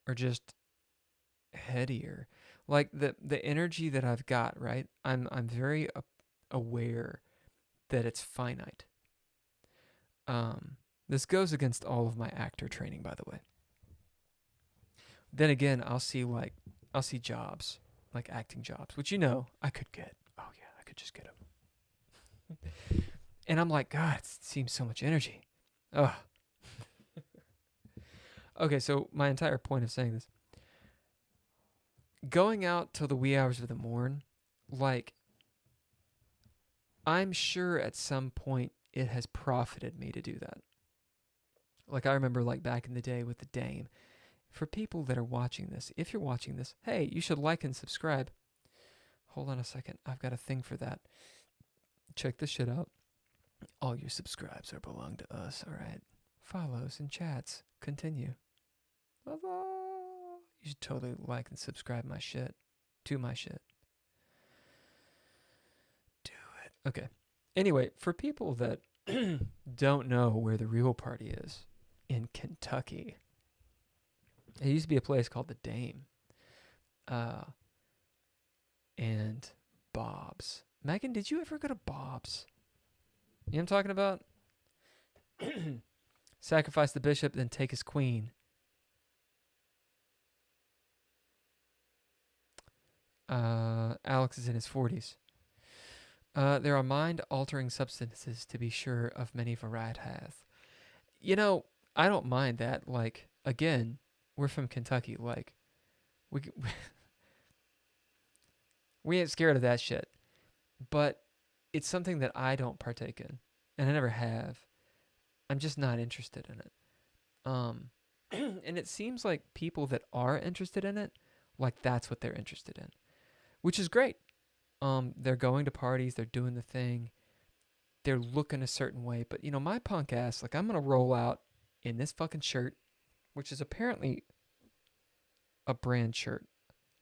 or just headier. Like the energy that I've got, right? I'm very aware that it's finite. This goes against all of my actor training, by the way. Then again, I'll see jobs, like acting jobs, which I could get. Oh yeah, I could just get them. And I'm like, God, it seems so much energy. Ugh. Okay, so my entire point of saying this, going out till the wee hours of the morn, like, I'm sure at some point it has profited me to do that. Like, I remember, like, back in the day with the Dame. For people that are watching this, if you're watching this, hey, you should like and subscribe. Hold on a second. I've got a thing for that. Check this shit out. All your subscribes are belong to us, all right? Follows and chats. Continue. You should totally like and subscribe my shit. To my shit. Do it. Okay. Anyway, for people that don't know where the real party is, in Kentucky, it used to be a place called the Dame. And Bob's. Megan, did you ever go to Bob's? You know what I'm talking about? Sacrifice the bishop, then take his queen. Alex is in his 40s. There are mind-altering substances, to be sure, of many varieties. You know, I don't mind that. Like, again, we're from Kentucky. Like, we we ain't scared of that shit. But it's something that I don't partake in, and I never have. I'm just not interested in it. Um, and it seems like people that are interested in it, like that's what they're interested in, which is great. They're going to parties, they're doing the thing, they're looking a certain way. But my punk ass, like I'm gonna roll out in this fucking shirt, which is apparently a brand shirt.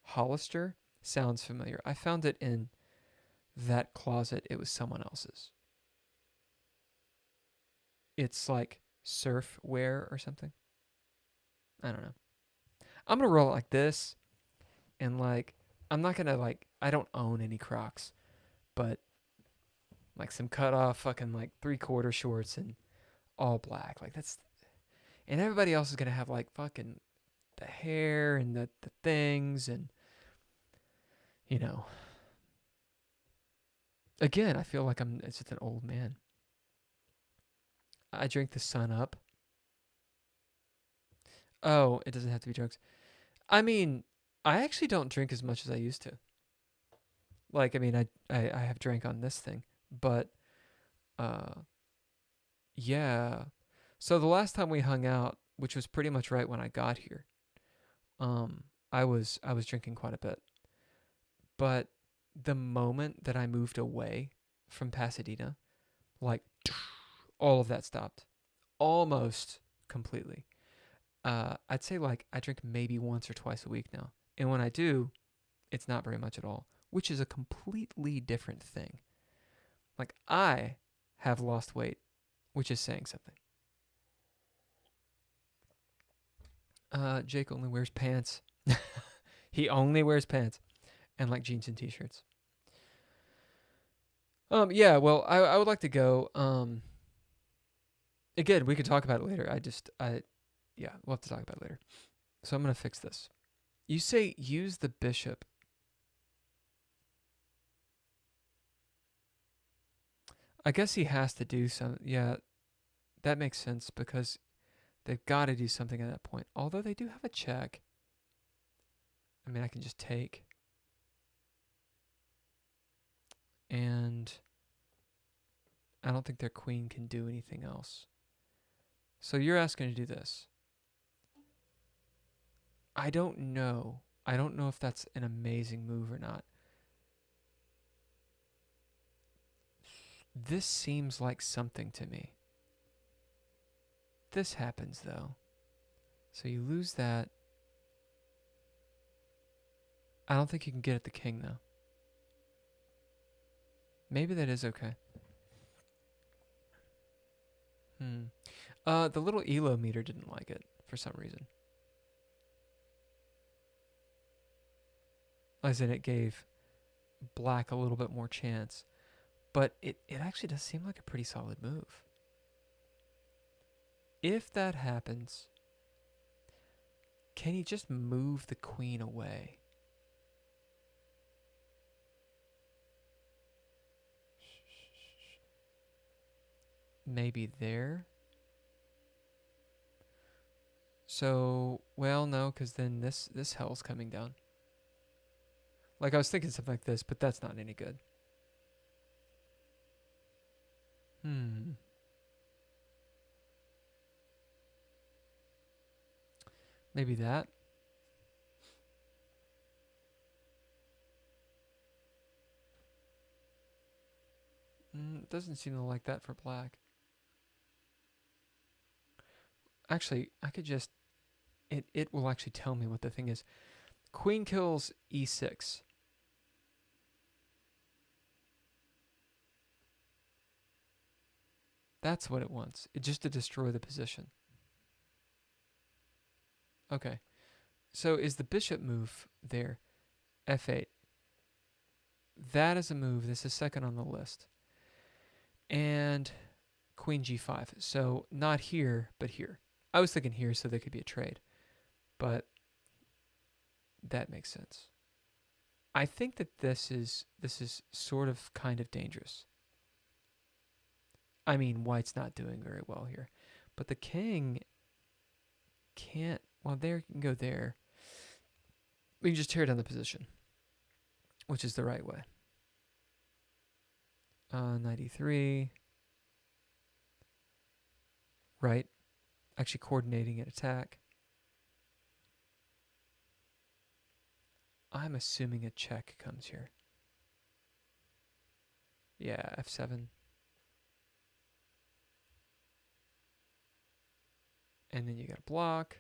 Hollister sounds familiar. I found it in that closet. It was someone else's. It's like surf wear or something. I don't know. I'm gonna roll it like this, and like I'm not gonna like I don't own any Crocs, but like some cut off fucking like 3/4 shorts and all black. Like that's and everybody else is gonna have like fucking the hair and the things and you know. Again, I feel like I'm it's just an old man. I drink the sun up. Oh, it doesn't have to be drugs. I mean, I actually don't drink as much as I used to. Like, I mean, I have drank on this thing, but uh, yeah. So the last time we hung out, which was pretty much right when I got here, I was drinking quite a bit. But the moment that I moved away from Pasadena, like all of that stopped, almost completely. I'd say like I drink maybe once or twice a week now, and when I do, it's not very much at all, which is a completely different thing. Like I have lost weight, which is saying something. Jake only wears pants. He only wears pants and like jeans and t-shirts. Yeah, well, I would like to go. Again, we could talk about it later. Yeah, we'll have to talk about it later. So I'm gonna fix this. You say use the bishop. I guess he has to do some. Yeah, that makes sense because they've got to do something at that point. Although they do have a check. I mean, I can just take. And I don't think their queen can do anything else. So you're asking to do this. I don't know. I don't know if that's an amazing move or not. This seems like something to me. This happens though. So you lose that. I don't think you can get at the king though. Maybe that is okay. Hmm. The little elo meter didn't like it for some reason. As in, it gave black a little bit more chance. But it actually does seem like a pretty solid move. If that happens, can he just move the queen away? Maybe there? So, well, no, because then this hell's coming down. Like, I was thinking something like this, but that's not any good. Hmm. Maybe that? Doesn't seem to like that for black. Actually, I could just... It will actually tell me what the thing is. Queen kills e6. That's what it wants. It just to destroy the position. Okay. So is the bishop move there? F8. That is a move. This is second on the list. And queen g5. So not here, but here. I was thinking here so there could be a trade. But that makes sense. I think that this is sort of kind of dangerous. I mean, white's not doing very well here, but the king can't. Well, there can go there. We can just tear down the position, which is the right way. 93. Right. Actually coordinating an attack. I'm assuming a check comes here. Yeah, F7. And then you got a block.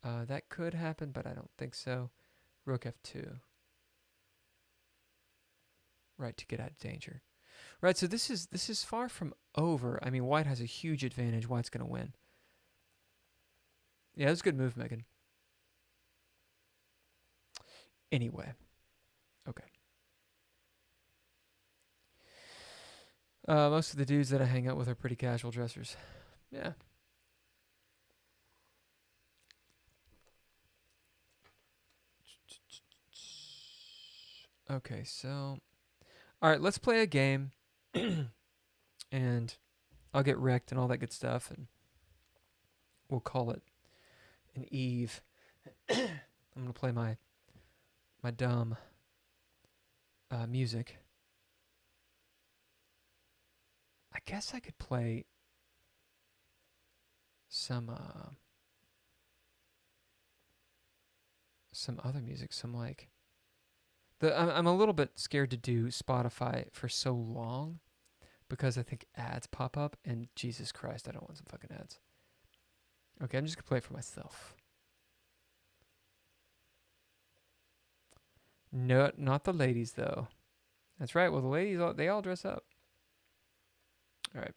That could happen, but I don't think so. Rook F2. Right, to get out of danger. Right, so this is far from over. I mean, white has a huge advantage. White's going to win. Yeah, that's a good move, Megan. Anyway. Okay. Most of the dudes that I hang out with are pretty casual dressers. Yeah. Okay, so... Alright, let's play a game. And I'll get wrecked and all that good stuff, and we'll call it an eve. I'm going to play my dumb music. I guess I could play some other music, some like I'm a little bit scared to do Spotify for so long because I think ads pop up, and Jesus Christ, I don't want some fucking ads. Okay, I'm just gonna play it for myself. No, not the ladies though. That's right. Well, the ladies they all dress up. All right.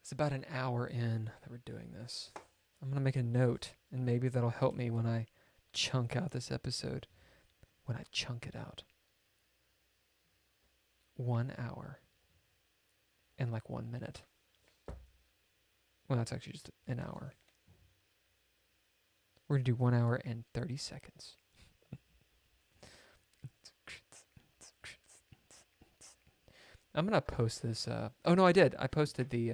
It's about an hour in that we're doing this. I'm gonna make a note, and maybe that'll help me when I chunk out this episode. When I chunk it out. 1 hour and like 1 minute. Well, that's actually just an hour. We're going to do 1 hour and 30 seconds. I'm going to post this. Oh, no, I did. I posted the...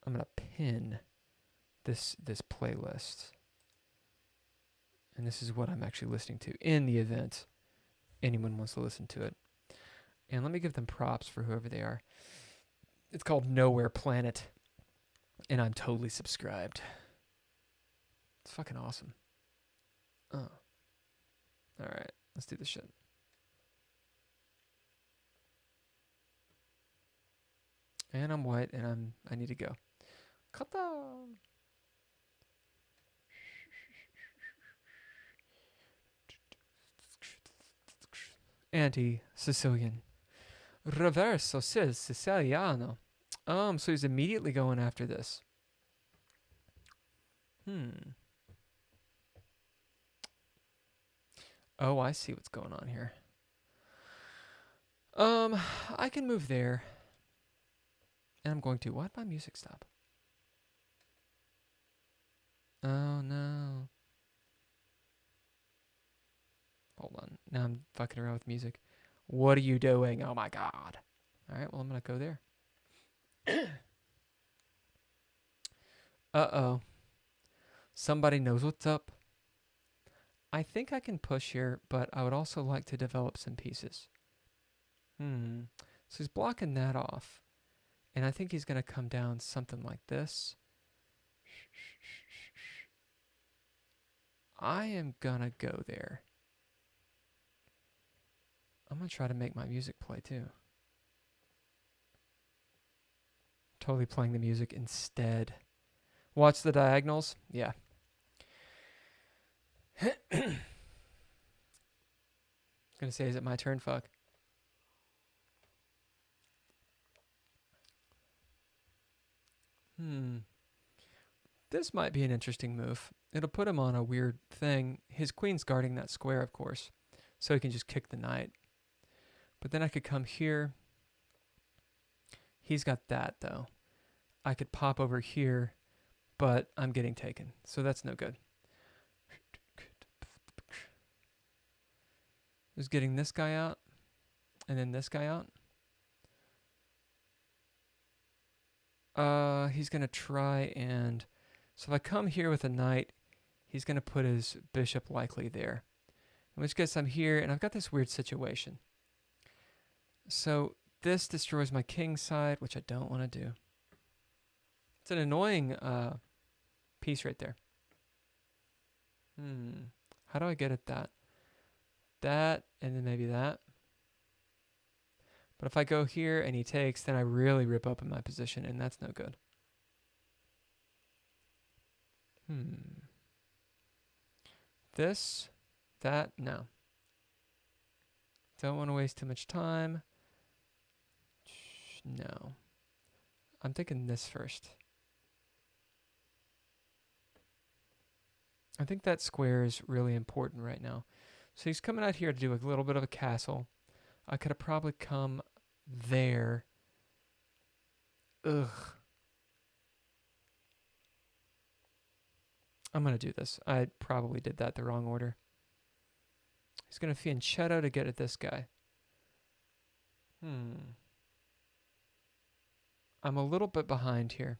I'm going to pin this playlist. And this is what I'm actually listening to in the event anyone wants to listen to it. And let me give them props for whoever they are. It's called Nowhere Planet. And I'm totally subscribed. It's fucking awesome. Oh. Alright, let's do this shit. And I'm white, and I need to go. Kata! Anti-Sicilian. Reverso Siciliano. So he's immediately going after this. Oh, I see what's going on here. I can move there. And I'm going to... Why'd my music stop? Oh, no. Hold on. Now I'm fucking around with music. What are you doing? Oh, my God. All right, well, I'm going to go there. Uh-oh. Somebody knows what's up. I think I can push here, but I would also like to develop some pieces. So he's blocking that off. And I think he's going to come down something like this. I am going to go there. I'm going to try to make my music play too. Totally playing the music instead. Watch the diagonals? Yeah. Gonna say, is it my turn? Fuck. This might be an interesting move. It'll put him on a weird thing. His queen's guarding that square, of course. So he can just kick the knight. But then I could come here. He's got that, though. I could pop over here, but I'm getting taken, so that's no good. Who's getting this guy out, and then this guy out? He's gonna try and... So if I come here with a knight, he's gonna put his bishop likely there. In which case I'm here, and I've got this weird situation. So this destroys my king side, which I don't want to do. It's an annoying piece right there. How do I get at that? That, and then maybe that. But if I go here and he takes, then I really rip open my position, and that's no good. This, that, no. Don't want to waste too much time. No. I'm thinking this first. I think that square is really important right now. So he's coming out here to do a little bit of a castle. I could have probably come there. Ugh. I'm going to do this. I probably did that the wrong order. He's going to fianchetto to get at this guy. I'm a little bit behind here.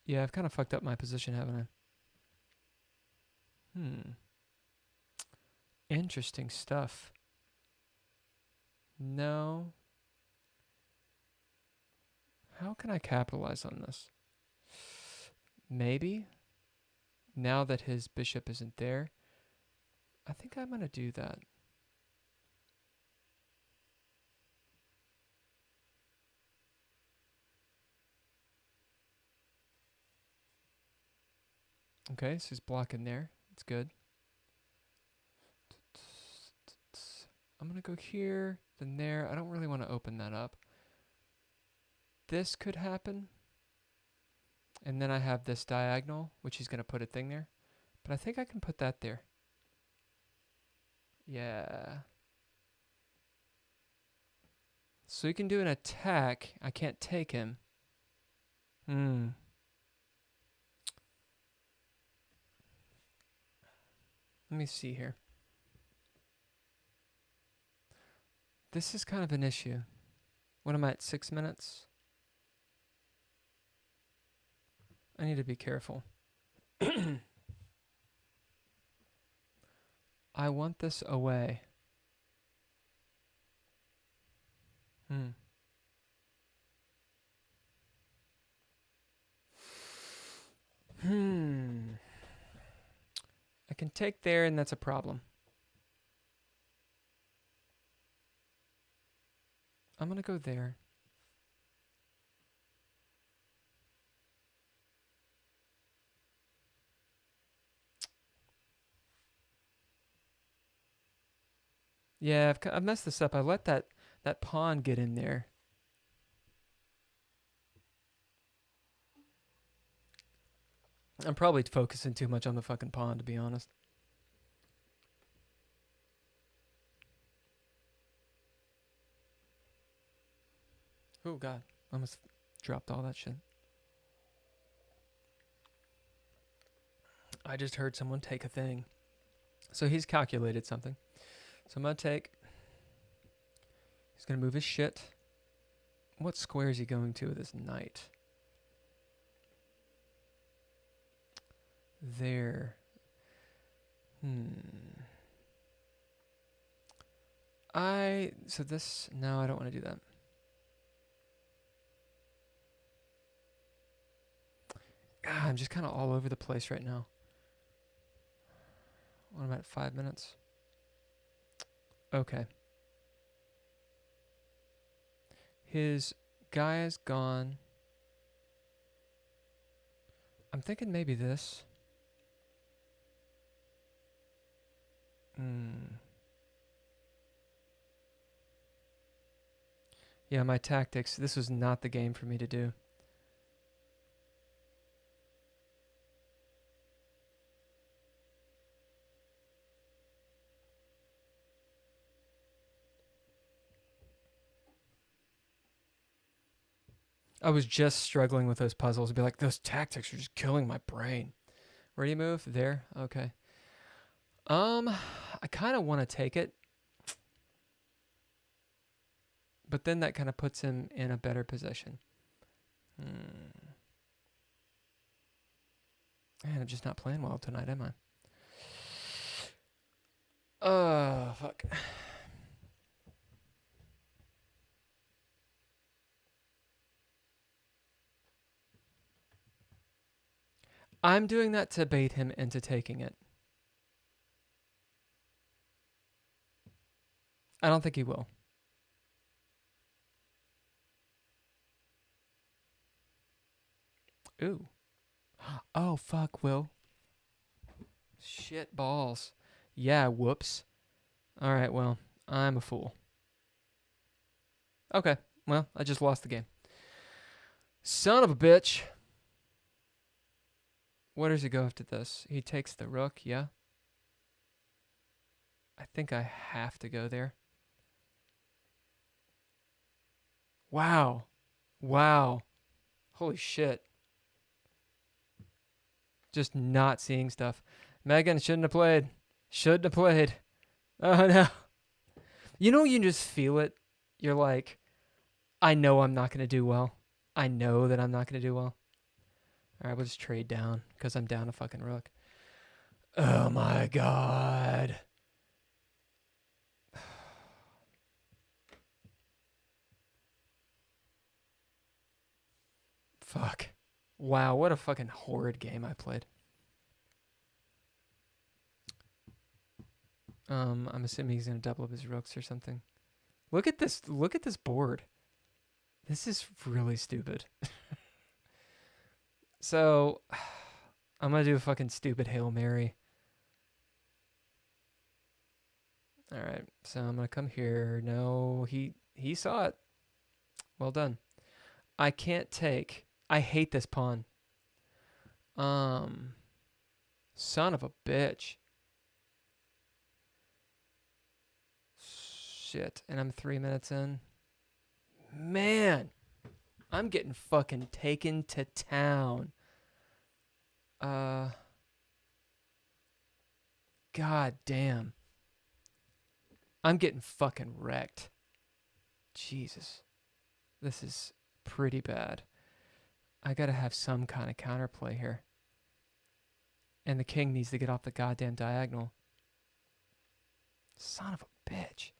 Yeah, I've kind of fucked up my position, haven't I? Interesting stuff. No. How can I capitalize on this? Maybe. Now that his bishop isn't there, I think I'm going to do that. Okay, so he's blocking there. It's good. I'm going to go here, then there. I don't really want to open that up. This could happen. And then I have this diagonal, which he's going to put a thing there. But I think I can put that there. Yeah. So he can do an attack. I can't take him. Let me see here. This is kind of an issue. What am I at, 6 minutes? I need to be careful. I want this away. I can take there, and that's a problem. I'm going to go there. Yeah, I've messed this up. I let that pawn get in there. I'm probably focusing too much on the fucking pawn, to be honest. Oh, God. I almost dropped all that shit. I just heard someone take a thing. So he's calculated something. So I'm going to take... He's going to move his shit. What square is he going to with his knight? There. So this... No, I don't want to do that. I'm just kind of all over the place right now. What am I at, 5 minutes? Okay. His guy is gone. I'm thinking maybe this. Yeah, my tactics. This was not the game for me to do. I was just struggling with those puzzles. I'd be like, those tactics are just killing my brain. Where do you move? There? Okay. I kind of want to take it, but then that kind of puts him in a better position. Man, I'm just not playing well tonight, am I? Oh, fuck. I'm doing that to bait him into taking it. I don't think he will. Ooh. Oh, fuck, Will. Shit balls. Yeah, whoops. All right, well, I'm a fool. Okay, well, I just lost the game. Son of a bitch. Where does he go after this? He takes the rook, yeah? I think I have to go there. Wow. Wow. Holy shit. Just not seeing stuff. Megan shouldn't have played. Shouldn't have played. Oh no. You know, you just feel it. You're like, I know I'm not going to do well. I know that I'm not going to do well. All right, we'll just trade down because I'm down a fucking rook. Oh my god. Fuck. Wow, what a fucking horrid game I played. I'm assuming he's gonna double up his rooks or something. Look at this. Look at this board. This is really stupid. So, I'm gonna do a fucking stupid Hail Mary. All right. So I'm gonna come here. No, he saw it. Well done. I can't take. I hate this pawn. Um, son of a bitch. Shit. And I'm 3 minutes in. Man, I'm getting fucking taken to town. God damn. I'm getting fucking wrecked. Jesus. This is pretty bad. I gotta have some kind of counterplay here. And the king needs to get off the goddamn diagonal. Son of a bitch.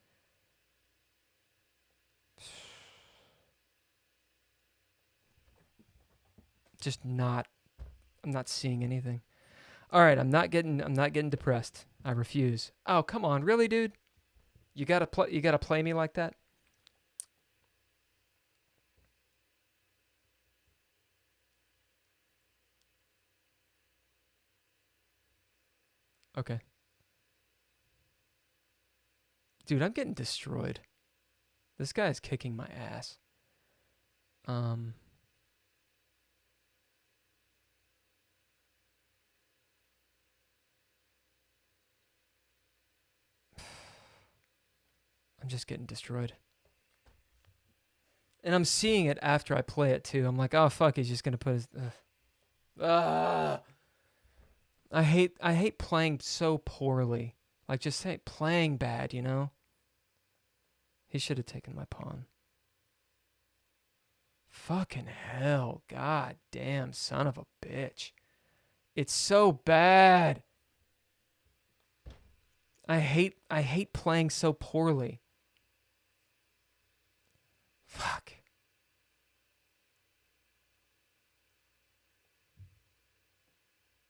Just not. I'm not seeing anything. All right, I'm not getting depressed. I refuse. Oh, come on. Really, dude? You got to play me like that? Okay. Dude, I'm getting destroyed. This guy is kicking my ass. I'm just getting destroyed. And I'm seeing it after I play it too. I'm like, oh fuck, he's just gonna put his. I hate playing so poorly. Like just say playing bad, you know. He should have taken my pawn. Fucking hell, god damn, son of a bitch. It's so bad. I hate playing so poorly. Fuck.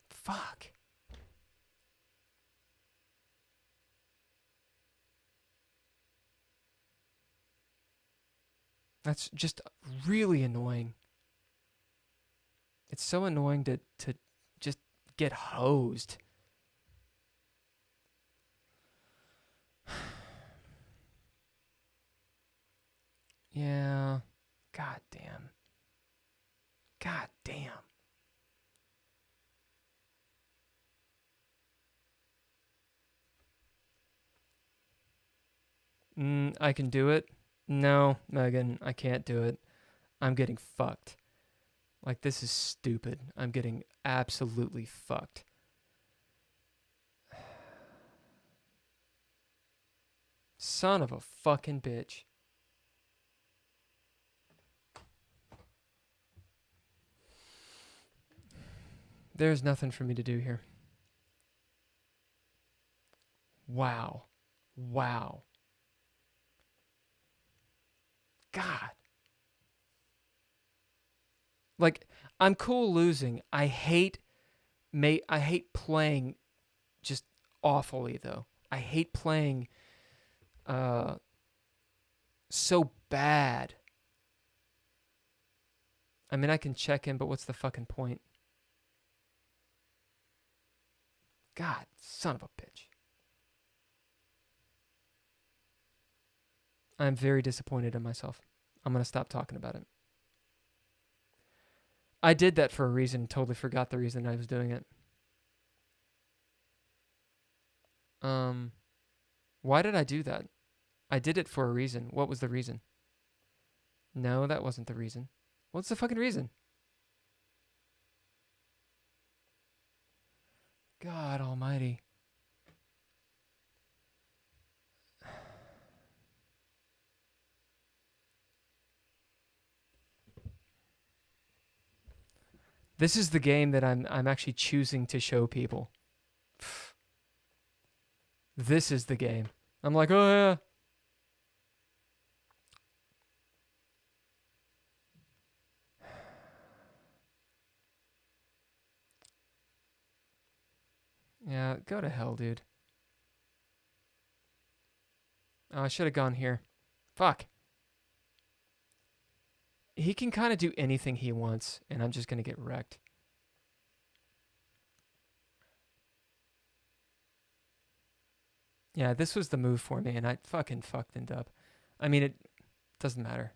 Fuck. That's just really annoying. It's so annoying to just get hosed. Yeah. God damn. God damn. I can do it. No, Megan, I can't do it. I'm getting fucked. Like, this is stupid. I'm getting absolutely fucked. Son of a fucking bitch. There's nothing for me to do here. Wow. Wow. God. Like, I'm cool losing. I hate playing just awfully though. I hate playing so bad. I mean, I can check in, but what's the fucking point? God, son of a bitch. I'm very disappointed in myself. I'm going to stop talking about it. I did that for a reason, totally forgot the reason I was doing it. Why did I do that? I did it for a reason. What was the reason? No, that wasn't the reason. What's the fucking reason? God almighty. This is the game that I'm actually choosing to show people. This is the game. I'm like, oh yeah. Yeah, go to hell, dude. Oh, I should have gone here. Fuck. He can kind of do anything he wants, and I'm just going to get wrecked. Yeah, this was the move for me, and I fucking fucked it up. I mean, it doesn't matter.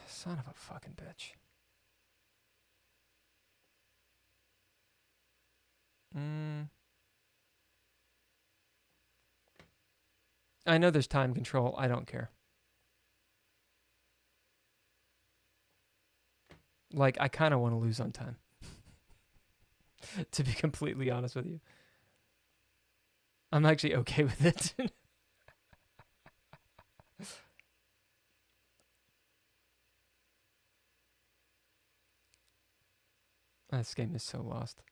Son of a fucking bitch. I know there's time control. I don't care. Like, I kind of want to lose on time. To be completely honest with you. I'm actually okay with it. This game is so lost.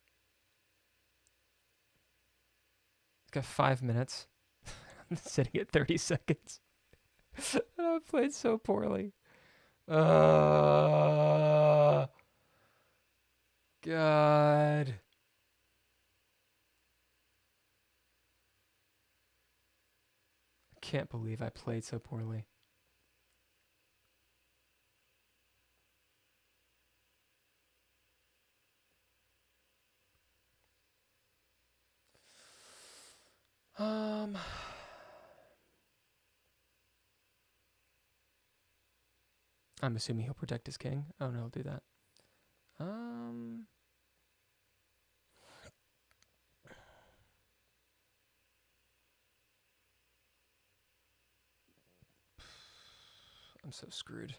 It's got 5 minutes. I'm sitting at 30 seconds. And I've played so poorly. God. I can't believe I played so poorly. I'm assuming he'll protect his king. Oh no, he'll do that. I'm so screwed.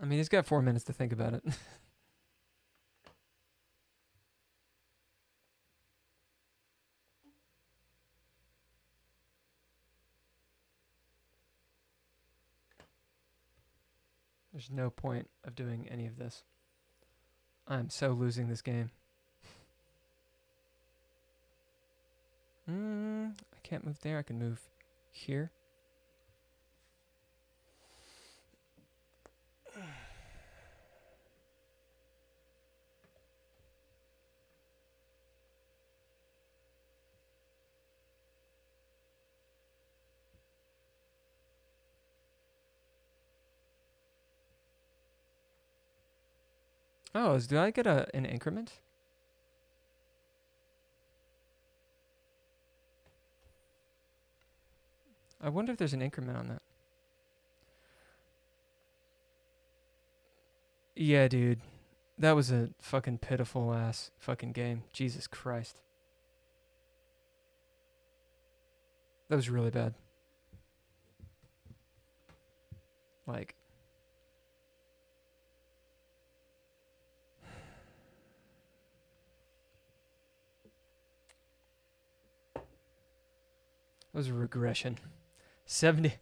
I mean, he's got 4 minutes to think about it. There's no point of doing any of this. I'm so losing this game. I can't move there. I can move here. Oh, do I get an increment? I wonder if there's an increment on that. Yeah, dude. That was a fucking pitiful ass fucking game. Jesus Christ. That was really bad. Like, it was a regression. 70.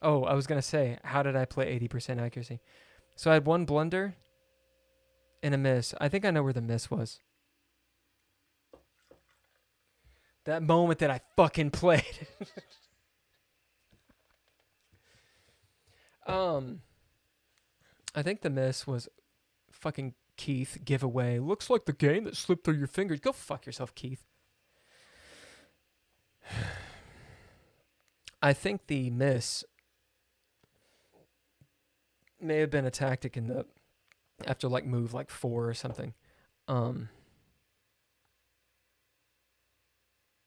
Oh, I was going to say, how did I play 80% accuracy? So I had one blunder and a miss. I think I know where the miss was. That moment that I fucking played. I think the miss was fucking Keith giveaway. Looks like the game that slipped through your fingers. Go fuck yourself, Keith. I think the miss may have been a tactic in the after like move like 4 or something. Um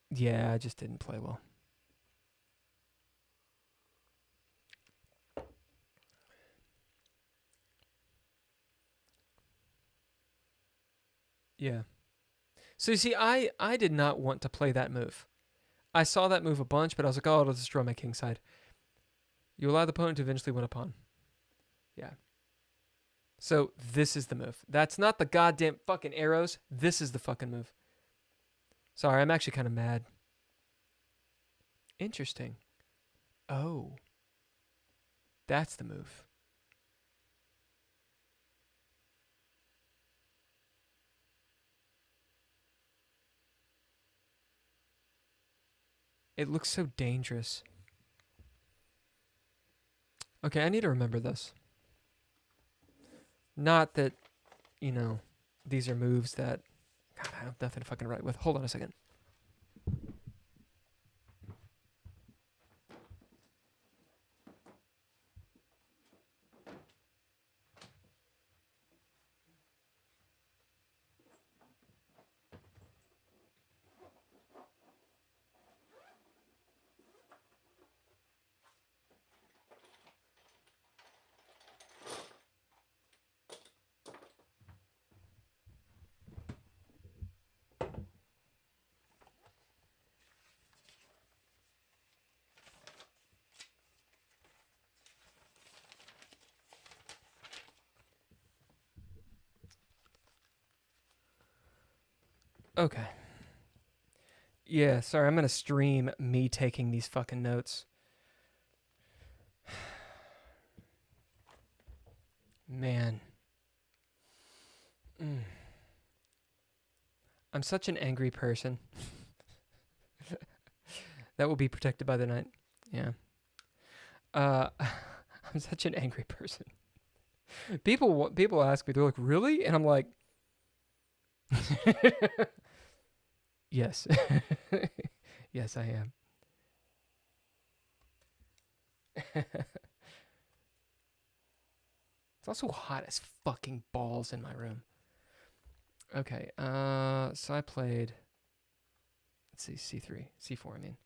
yeah, I just didn't play well. Yeah. So you see, I did not want to play that move. I saw that move a bunch, but I was like, oh, it'll destroy my king side. You allow the opponent to eventually win a pawn. Yeah. So this is the move. That's not the goddamn fucking arrows. This is the fucking move. Sorry, I'm actually kind of mad. Interesting. Oh. That's the move. It looks so dangerous. Okay, I need to remember this. Not that, you know, these are moves that, God, I have nothing to fucking write with. Hold on a second. Okay. Yeah, sorry, I'm gonna stream me taking these fucking notes. Man. Mm. I'm such an angry person. That will be protected by the night. Yeah. I'm such an angry person. People ask me, they're like, "Really?" And I'm like, "Yes, yes, I am." It's also hot as fucking balls in my room. Okay, so I played. Let's see, C3, C4. I mean,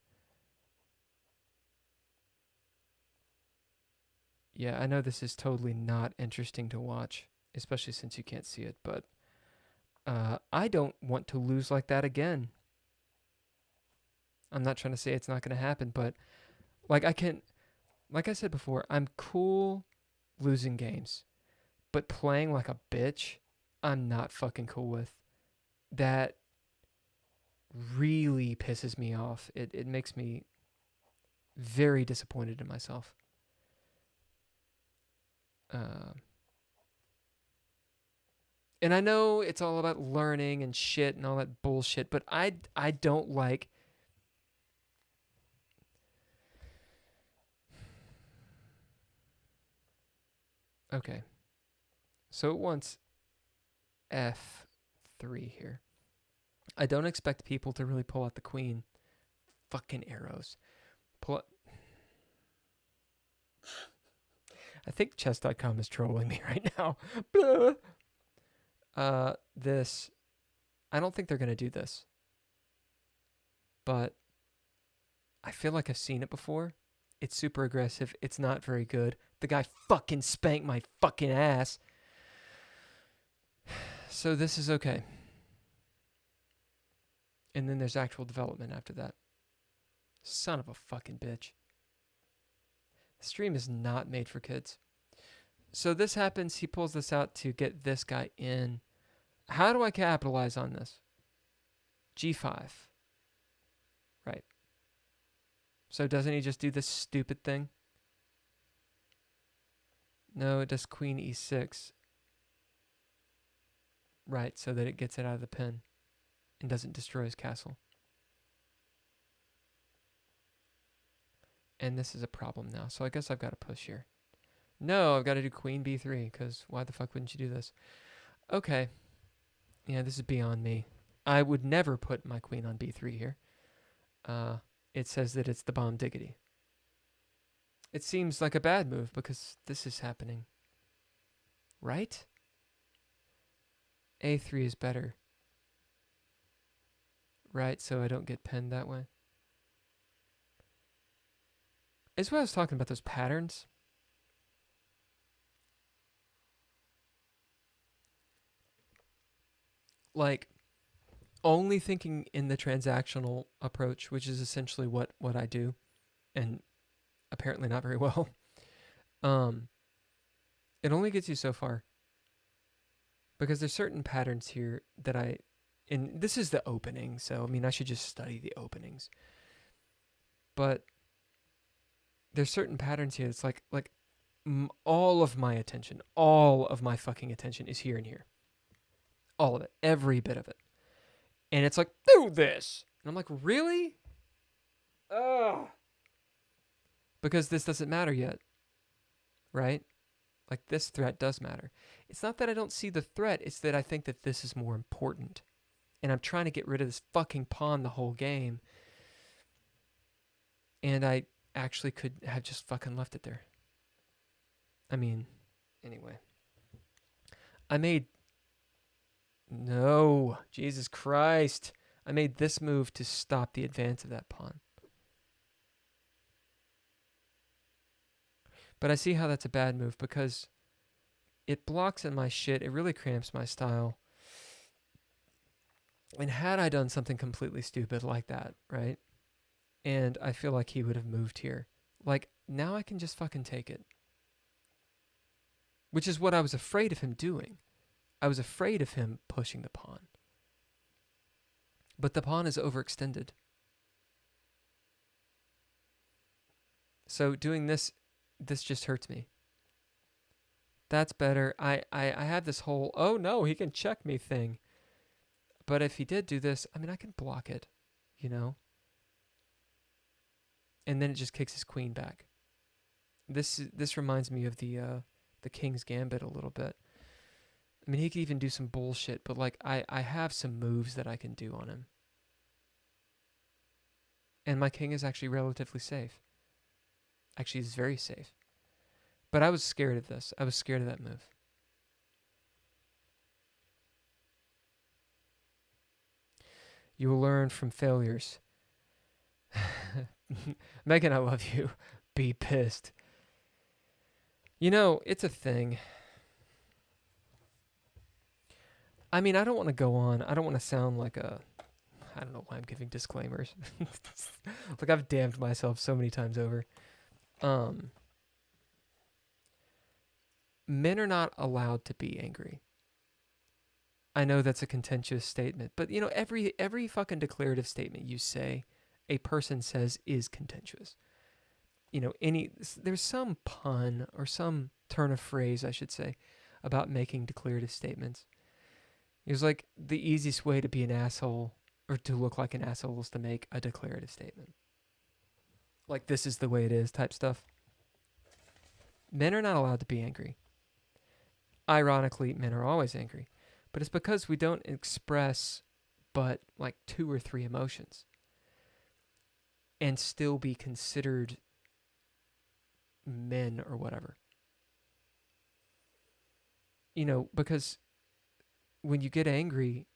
yeah, I know this is totally not interesting to watch, especially since you can't see it. But I don't want to lose like that again. I'm not trying to say it's not going to happen, but like like I said before, I'm cool losing games, but playing like a bitch, I'm not fucking cool with. That really pisses me off. It makes me very disappointed in myself. Uh, and I know it's all about learning and shit and all that bullshit, but I don't like. Okay, so it wants F3 here. I don't expect people to really pull out the queen. Fucking arrows. Pull out. I think chess.com is trolling me right now. this, I don't think they're going to do this, but I feel like I've seen it before. It's super aggressive. It's not very good. The guy fucking spanked my fucking ass. So this is okay. And then there's actual development after that. Son of a fucking bitch. The stream is not made for kids. So this happens. He pulls this out to get this guy in. How do I capitalize on this? G5. Right. So doesn't he just do this stupid thing? No, it does queen e6. Right, so that it gets it out of the pin and doesn't destroy his castle. And this is a problem now. So I guess I've got to push here. No, I've got to do queen b3, because why the fuck wouldn't you do this? Okay. Yeah, this is beyond me. I would never put my queen on b3 here. It says that it's the bomb diggity. It seems like a bad move because this is happening. Right? a3 is better. Right, so I don't get pinned that way. It's what I was talking about, those patterns. Like, only thinking in the transactional approach, which is essentially what I do, and apparently not very well. It only gets you so far. Because there's certain patterns here that and this is the opening, so I mean I should just study the openings. But there's certain patterns here that's like all of my attention, all of my fucking attention is here and here. All of it, every bit of it. And it's like, do this. And I'm like, really? Ugh. Because this doesn't matter yet. Right? Like, this threat does matter. It's not that I don't see the threat, it's that I think that this is more important. And I'm trying to get rid of this fucking pawn the whole game. And I actually could have just fucking left it there. I mean, anyway. No, Jesus Christ. I made this move to stop the advance of that pawn. But I see how that's a bad move because it blocks in my shit. It really cramps my style. And had I done something completely stupid like that, right? And I feel like he would have moved here. Like, now I can just fucking take it. Which is what I was afraid of him doing. I was afraid of him pushing the pawn. But the pawn is overextended. So doing this just hurts me. That's better. I have this whole, oh no, he can check me thing. But if he did do this, I mean, I can block it, you know? And then it just kicks his queen back. This reminds me of the King's Gambit a little bit. I mean, he could even do some bullshit, but like I have some moves that I can do on him. And my king is actually relatively safe. Actually, he's very safe. But I was scared of this. I was scared of that move. You will learn from failures. Megan, I love you. Be pissed. You know, it's a thing. I mean, I don't want to go on. I don't want to sound like a... I don't know why I'm giving disclaimers. Like, I've damned myself so many times over. Men are not allowed to be angry. I know that's a contentious statement, but you know, every fucking declarative statement you say, a person says is contentious. You know, there's some pun or some turn of phrase, I should say, about making declarative statements. It's like the easiest way to be an asshole or to look like an asshole is to make a declarative statement. Like, this is the way it is type stuff. Men are not allowed to be angry. Ironically, men are always angry. But it's because we don't express but like 2 or 3 emotions and still be considered men or whatever. You know, because when you get angry,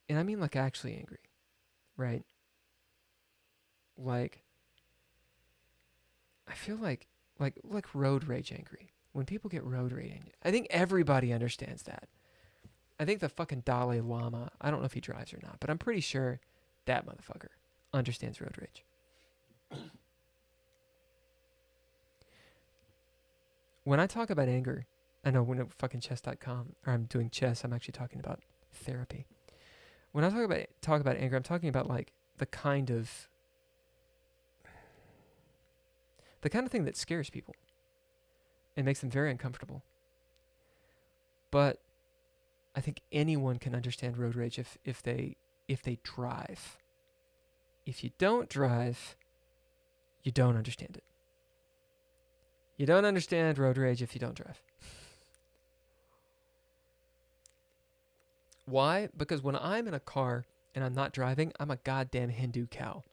and I mean like actually angry, right? Like I feel like road rage angry. When people get road rage angry, I think everybody understands that. I think the fucking Dalai Lama, I don't know if he drives or not, but I'm pretty sure that motherfucker understands road rage. When I talk about anger, I know when at fucking chess.com, or I'm doing chess, I'm actually talking about therapy. When I talk about anger, I'm talking about like the kind of thing that scares people and makes them very uncomfortable. But I think anyone can understand road rage if they drive. If you don't drive, you don't understand it. You don't understand road rage if you don't drive. Why? Because when I'm in a car and I'm not driving, I'm a goddamn Hindu cow.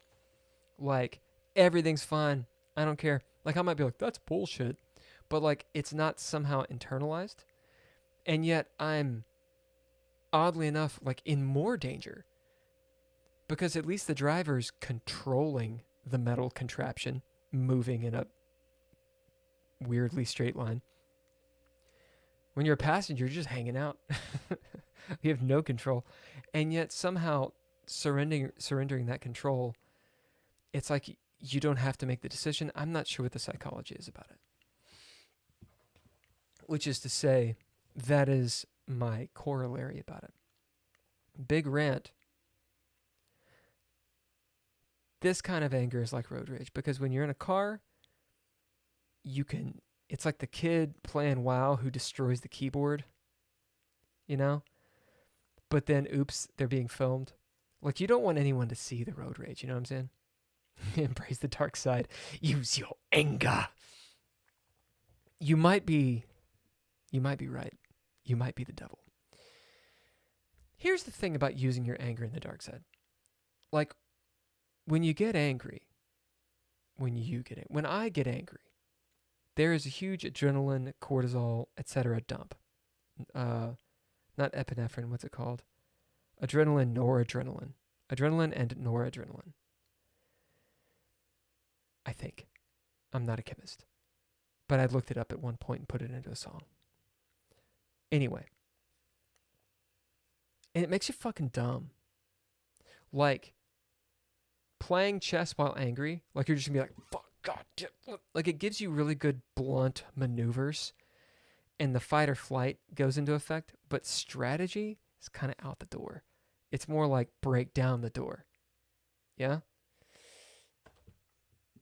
Like, everything's fine. I don't care. Like, I might be like, that's bullshit. But, like, it's not somehow internalized. And yet, I'm, oddly enough, like, in more danger. Because at least the driver's controlling the metal contraption, moving in a weirdly straight line. When you're a passenger, you're just hanging out. You have no control. And yet, somehow, surrendering that control, it's like you don't have to make the decision. I'm not sure what the psychology is about it. Which is to say, that is my corollary about it. Big rant. This kind of anger is like road rage because when you're in a car, it's like the kid playing WoW who destroys the keyboard, you know? But then, oops, they're being filmed. Like, you don't want anyone to see the road rage, you know what I'm saying? Embrace the dark side. Use your anger. You might be right. You might be the devil. Here's the thing about using your anger in the dark side. Like, when I get angry, there is a huge adrenaline, cortisol, etc. dump. Not epinephrine, what's it called? Adrenaline, noradrenaline. Adrenaline and noradrenaline. I think. I'm not a chemist. But I looked it up at one point and put it into a song. Anyway. And it makes you fucking dumb. Like, playing chess while angry, like you're just gonna be like, fuck, God, like it gives you really good blunt maneuvers and the fight or flight goes into effect, but strategy is kind of out the door. It's more like break down the door. Yeah?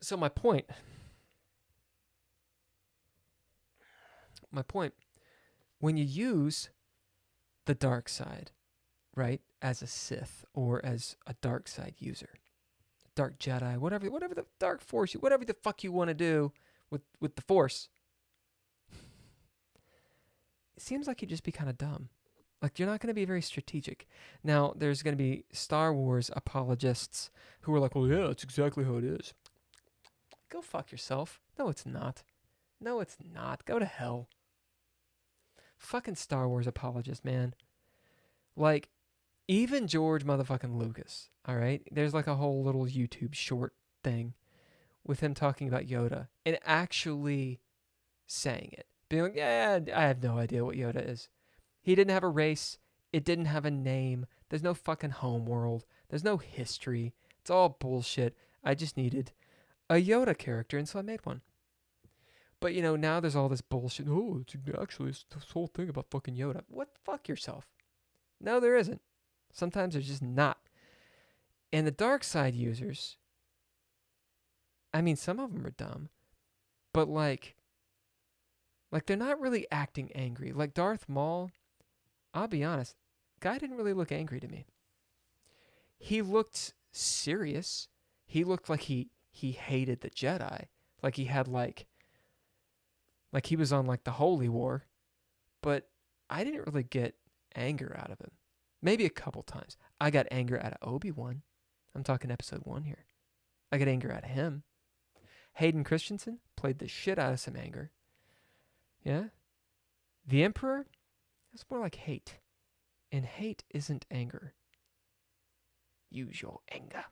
So my point, when you use the dark side, right, as a Sith or as a dark side user, dark Jedi, whatever the dark force, whatever the fuck you want to do with the force, it seems like you'd just be kind of dumb. Like, you're not going to be very strategic. Now, there's going to be Star Wars apologists who are like, well, yeah, that's exactly how it is. Go fuck yourself. No, it's not. No, it's not. Go to hell. Fucking Star Wars apologist, man. Like, even George motherfucking Lucas, all right? There's like a whole little YouTube short thing with him talking about Yoda and actually saying it. Being like, yeah, I have no idea what Yoda is. He didn't have a race. It didn't have a name. There's no fucking homeworld. There's no history. It's all bullshit. I just needed a Yoda character, and so I made one. But, you know, now there's all this bullshit. Oh, it's actually this whole thing about fucking Yoda. What? Fuck yourself. No, there isn't. Sometimes there's just not. And the dark side users, I mean, some of them are dumb, but like they're not really acting angry. Like Darth Maul, I'll be honest, guy didn't really look angry to me. He looked serious. He looked like he hated the Jedi. Like he had like he was on like the Holy War. But I didn't really get anger out of him. Maybe a couple times. I got anger out of Obi-Wan. I'm talking episode 1 here. I got anger out of him. Hayden Christensen played the shit out of some anger. Yeah? The Emperor, it's more like hate. And hate isn't anger. Use your anger.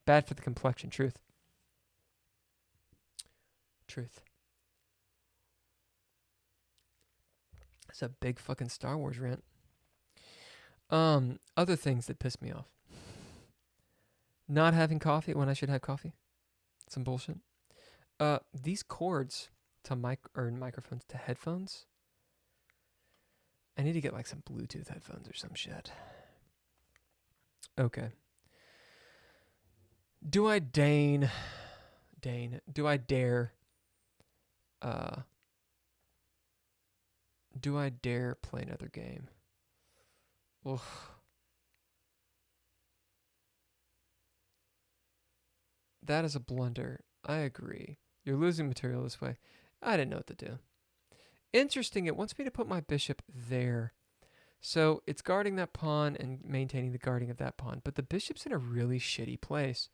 Bad for the complexion. Truth. Truth. It's a big fucking Star Wars rant. Other things that piss me off. Not having coffee when I should have coffee. Some bullshit. These cords to microphones to headphones. I need to get like some Bluetooth headphones or some shit. Okay. Do I dare do I dare play another game? Ugh. That is a blunder. I agree. You're losing material this way. I didn't know what to do. Interesting, it wants me to put my bishop there. So it's guarding that pawn and maintaining the guarding of that pawn. But the bishop's in a really shitty place.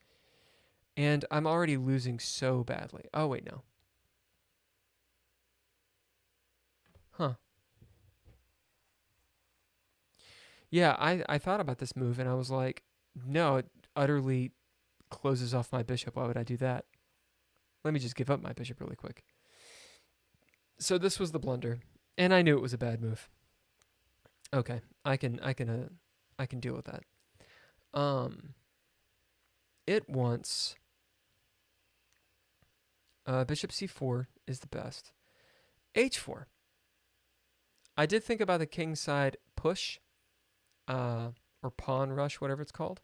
And I'm already losing so badly. Oh, wait, no. Huh. Yeah, I thought about this move and I was like, no, it utterly closes off my bishop. Why would I do that? Let me just give up my bishop really quick. So this was the blunder. And I knew it was a bad move. Okay, I can deal with that. It wants bishop c4 is the best. h4. I did think about the king side push, or pawn rush, whatever it's called,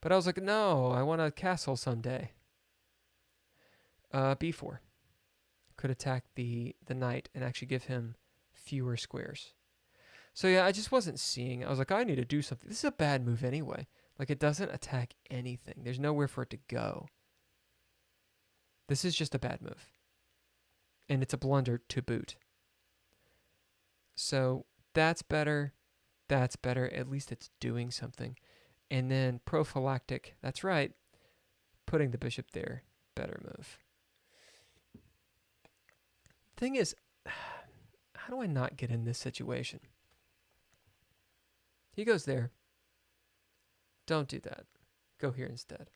but I was like, no, I want a castle someday. b4 could attack the knight and actually give him fewer squares. So yeah, I just wasn't seeing. I was like, I need to do something. This is a bad move anyway. Like, it doesn't attack anything. There's nowhere for it to go. This is just a bad move. And it's a blunder to boot. So that's better. That's better. At least it's doing something. And then prophylactic. That's right. Putting the bishop there. Better move. Thing is, how do I not get in this situation? He goes there. Don't do that. Go here instead.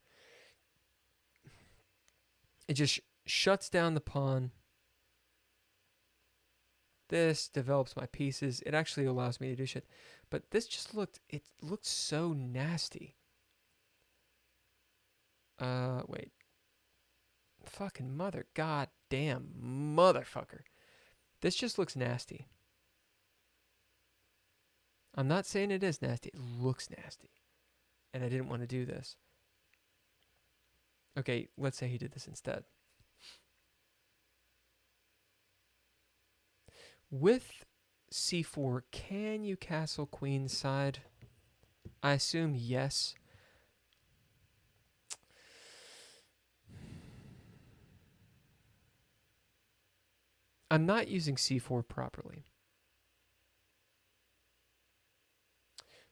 It just shuts down the pawn. This develops my pieces. It actually allows me to do shit. But this just looked so nasty. Wait. Fucking mother. God damn motherfucker. This just looks nasty. I'm not saying it is nasty. It looks nasty. And I didn't want to do this. Okay, let's say he did this instead. With c4, can you castle queen's side? I assume yes. I'm not using c4 properly.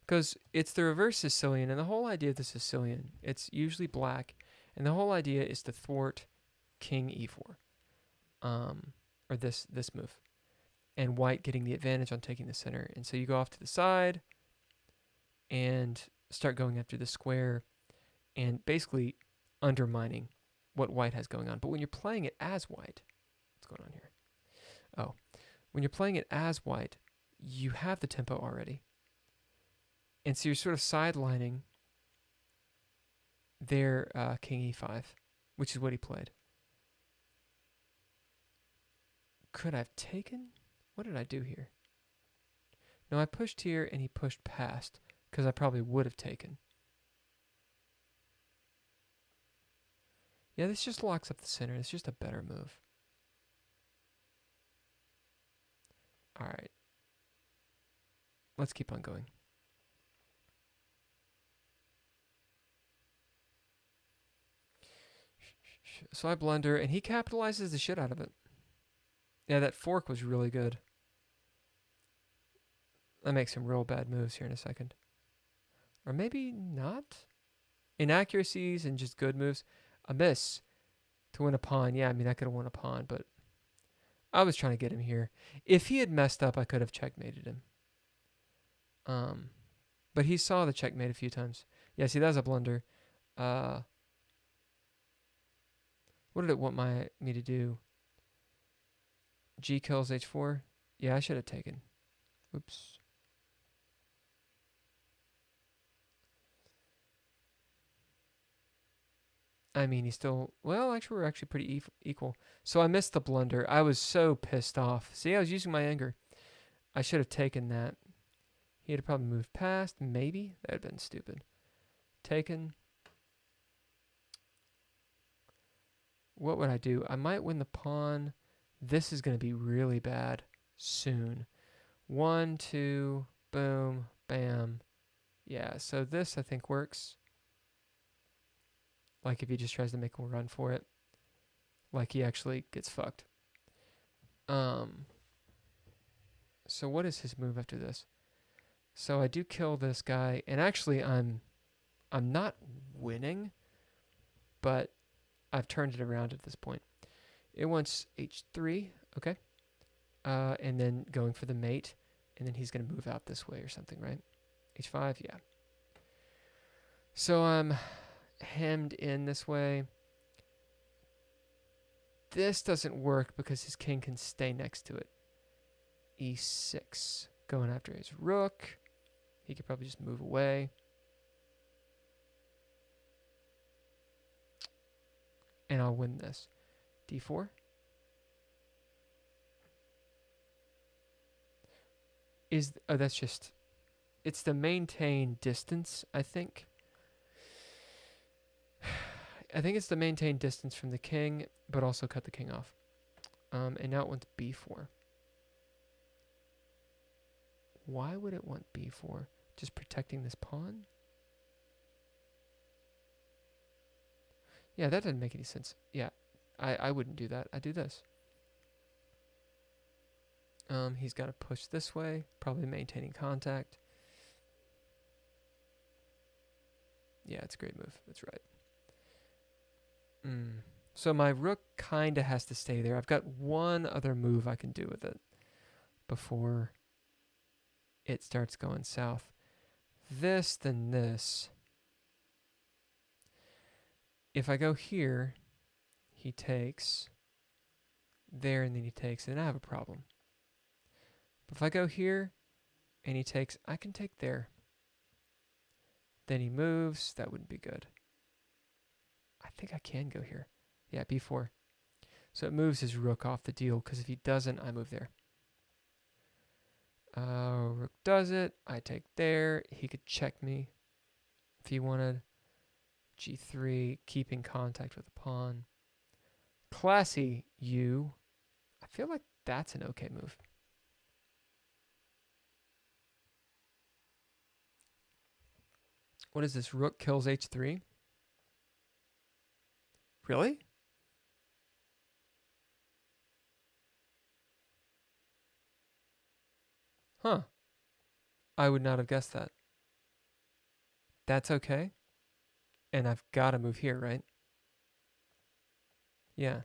Because it's the reverse Sicilian, and the whole idea of the Sicilian, it's usually black, and the whole idea is to thwart king e4, or this move, and white getting the advantage on taking the center. And so you go off to the side and start going after the square and basically undermining what white has going on. But when you're playing it as white, what's going on here? Oh, when you're playing it as white, you have the tempo already. And so you're sort of sidelining their king e5, which is what he played. Could I have taken? What did I do here? No, I pushed here and he pushed past because I probably would have taken. Yeah, this just locks up the center. It's just a better move. All right. Let's keep on going. So I blunder, and he capitalizes the shit out of it. Yeah, that fork was really good. I make some real bad moves here in a second. Or maybe not. Inaccuracies and just good moves. A miss to win a pawn. Yeah, I mean, I could have won a pawn, but I was trying to get him here. If he had messed up, I could have checkmated him. Um, but he saw the checkmate a few times. Yeah, see, that's a blunder. Uh, what did it want me to do? G kills h4. Yeah, I should have taken. Oops. I mean, he's still. Well, actually, we're actually pretty equal. So I missed the blunder. I was so pissed off. See, I was using my anger. I should have taken that. He had probably moved past. Maybe. That would have been stupid. Taken. What would I do? I might win the pawn. This is going to be really bad soon. 1, 2, boom, bam. Yeah, so this I think works. Like if he just tries to make a run for it. Like he actually gets fucked. So what is his move after this? So I do kill this guy, and actually I'm not winning, but I've turned it around at this point. It wants h3, okay, and then going for the mate, and then he's gonna move out this way or something, right? h5, yeah. So I'm hemmed in this way. This doesn't work because his king can stay next to it. e6, going after his rook. He could probably just move away. And I'll win this. d4. Oh, that's just, it's the maintain distance, I think. I think it's the maintain distance from the king, but also cut the king off. And now it wants b4. Why would it want b4? Just protecting this pawn? Yeah, that doesn't make any sense. Yeah, I wouldn't do that. I do this. He's got to push this way, probably maintaining contact. Yeah, it's a great move. That's right. So my rook kind of has to stay there. I've got one other move I can do with it before it starts going south. This, then this. If I go here, he takes there, and then he takes, and I have a problem. But if I go here, and he takes, I can take there. Then he moves. That wouldn't be good. I think I can go here. Yeah, b4. So it moves his rook off the deal, because if he doesn't, I move there. Rook does it. I take there. He could check me if he wanted. g3, keeping contact with the pawn. Classy, you. I feel like that's an okay move. What is this? Rook kills h3? Really? Huh. I would not have guessed that. That's okay. And I've got to move here, right? Yeah.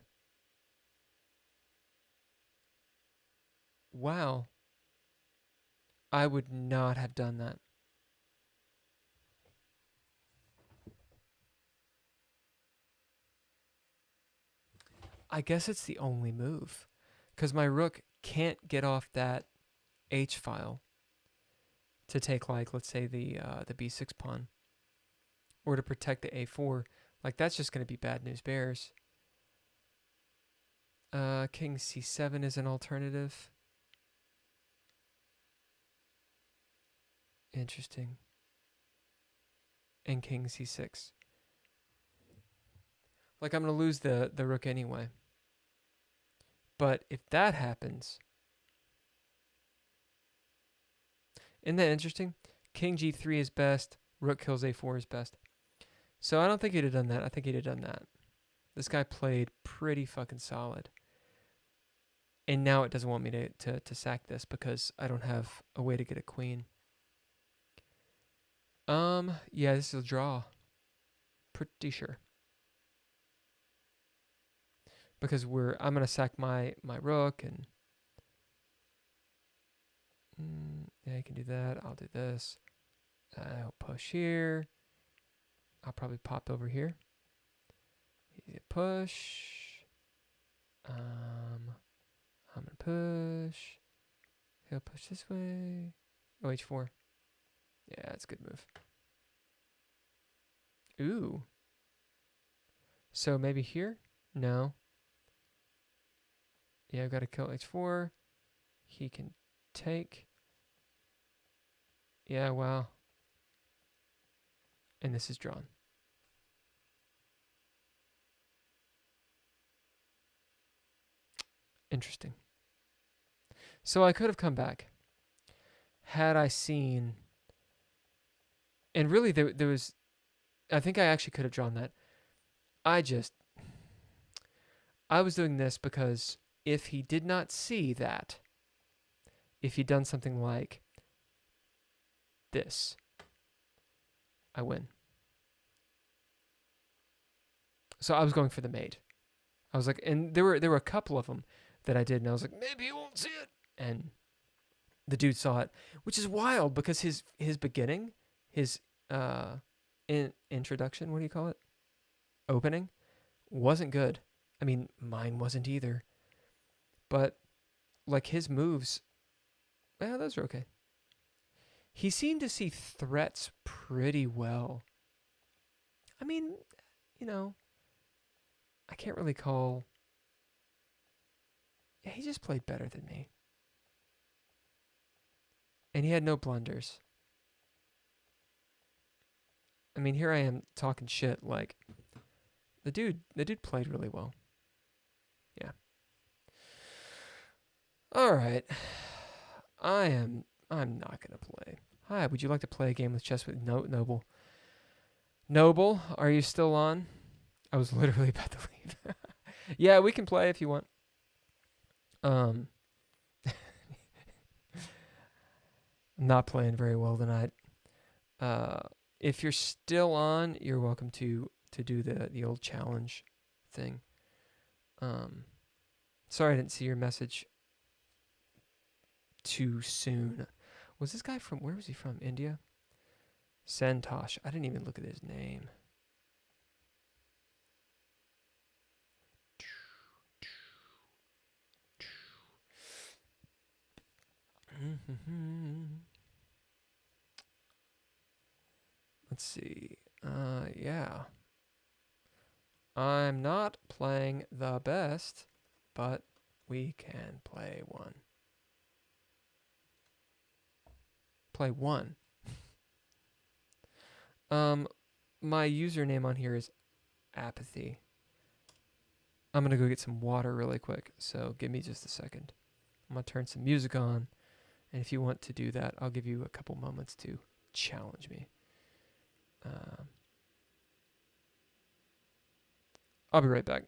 Wow. I would not have done that. I guess it's the only move. Because my rook can't get off that h file to take, like, let's say the b6 pawn. Or to protect the a4. Like, that's just going to be bad news bears. King c7 is an alternative. Interesting. And king c6. Like, I'm going to lose the rook anyway. But if that happens... Isn't that interesting? King g3 is best. Rook kills a4 is best. So I don't think he'd have done that. I think he'd have done that. This guy played pretty fucking solid. And now it doesn't want me to sack this because I don't have a way to get a queen. Yeah, this is a draw. Pretty sure. Because I'm gonna sack my rook, and Yeah, you can do that. I'll do this. I'll push here. I'll probably pop over here. Easy push. I'm gonna push. He'll push this way. Oh, H4. Yeah, that's a good move. Ooh. So maybe here? No. Yeah, I've got to kill H4. He can take. Yeah, wow. And this is drawn. Interesting. So I could have come back had I seen. And really, there was. I think I actually could have drawn that. I was doing this because if he did not see that, if he'd done something like this, I win. So I was going for the mate. I was like, and there were a couple of them that I did, and I was like, maybe he won't see it. And the dude saw it, which is wild because his beginning, his introduction, what do you call it? Opening, wasn't good. I mean, mine wasn't either. But like his moves, yeah, those are okay. He seemed to see threats pretty well. I mean, you know, I can't really call. Yeah, he just played better than me. And he had no blunders. I mean, here I am talking shit like the dude played really well. Yeah. All right. I'm not going to play. Hi, would you like to play a game with chess with Noble? Noble, are you still on? I was literally about to leave. Yeah, we can play if you want. I'm not playing very well tonight. If you're still on, you're welcome to do the old challenge thing. Sorry I didn't see your message too soon. Was this guy from, where was he from? India? Santosh. I didn't even look at his name. Let's see. Yeah. I'm not playing the best, but we can play one. Play one. My username on here is apathy. I'm gonna go get some water really quick, so give me just a second. I'm gonna turn some music on, and if you want to do that, I'll give you a couple moments to challenge me. I'll be right back.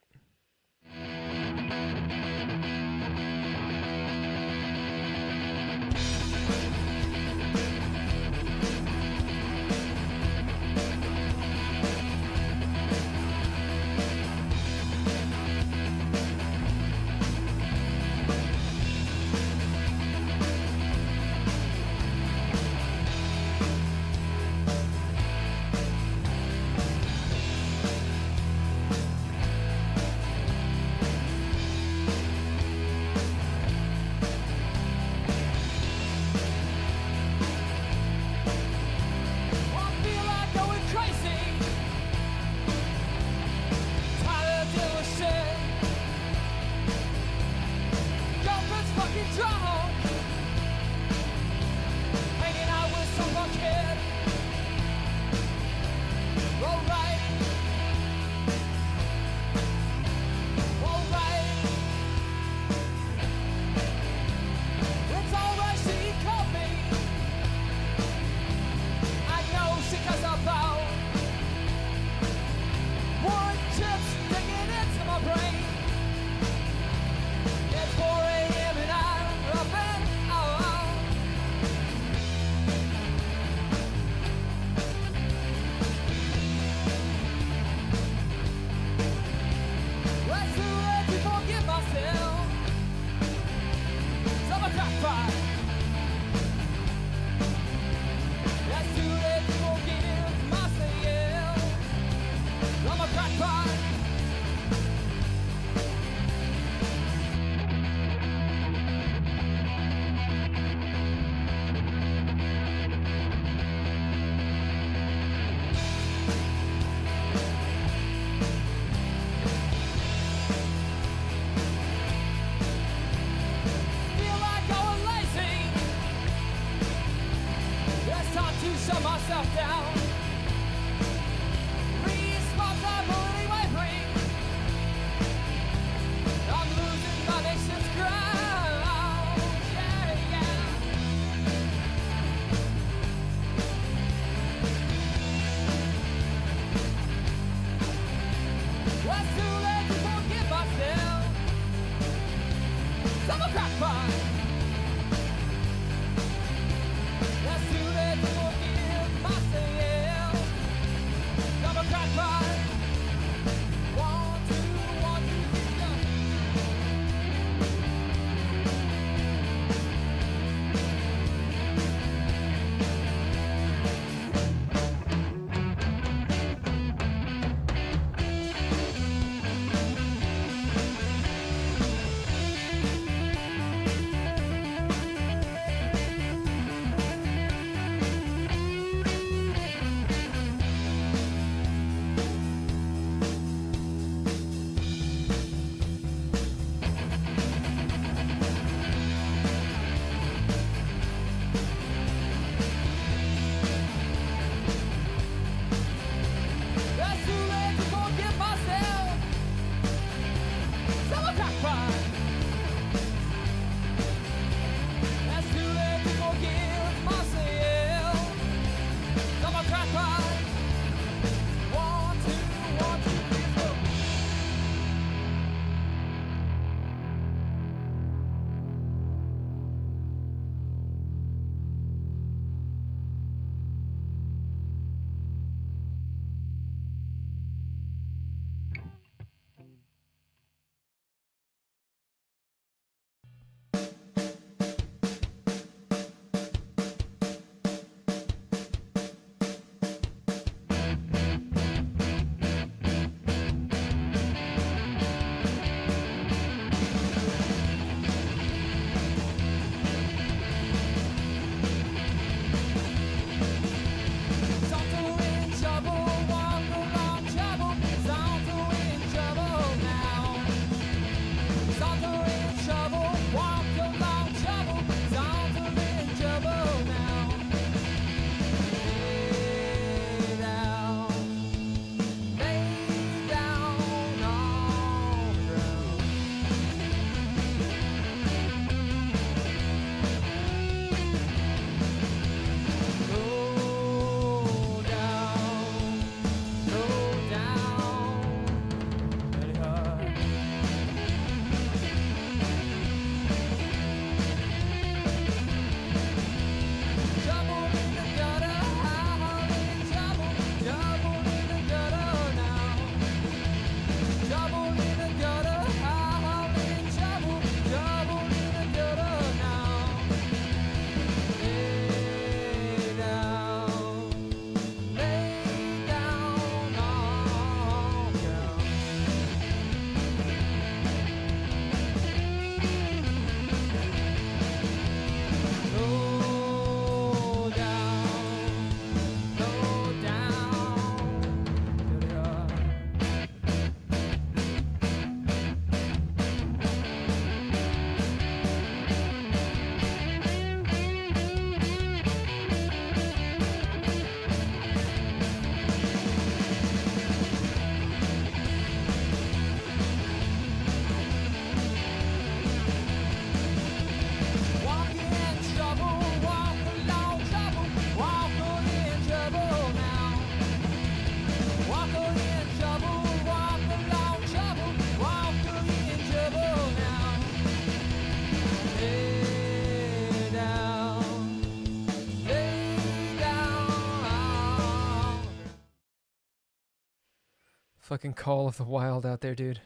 Fucking Call of the Wild out there, dude.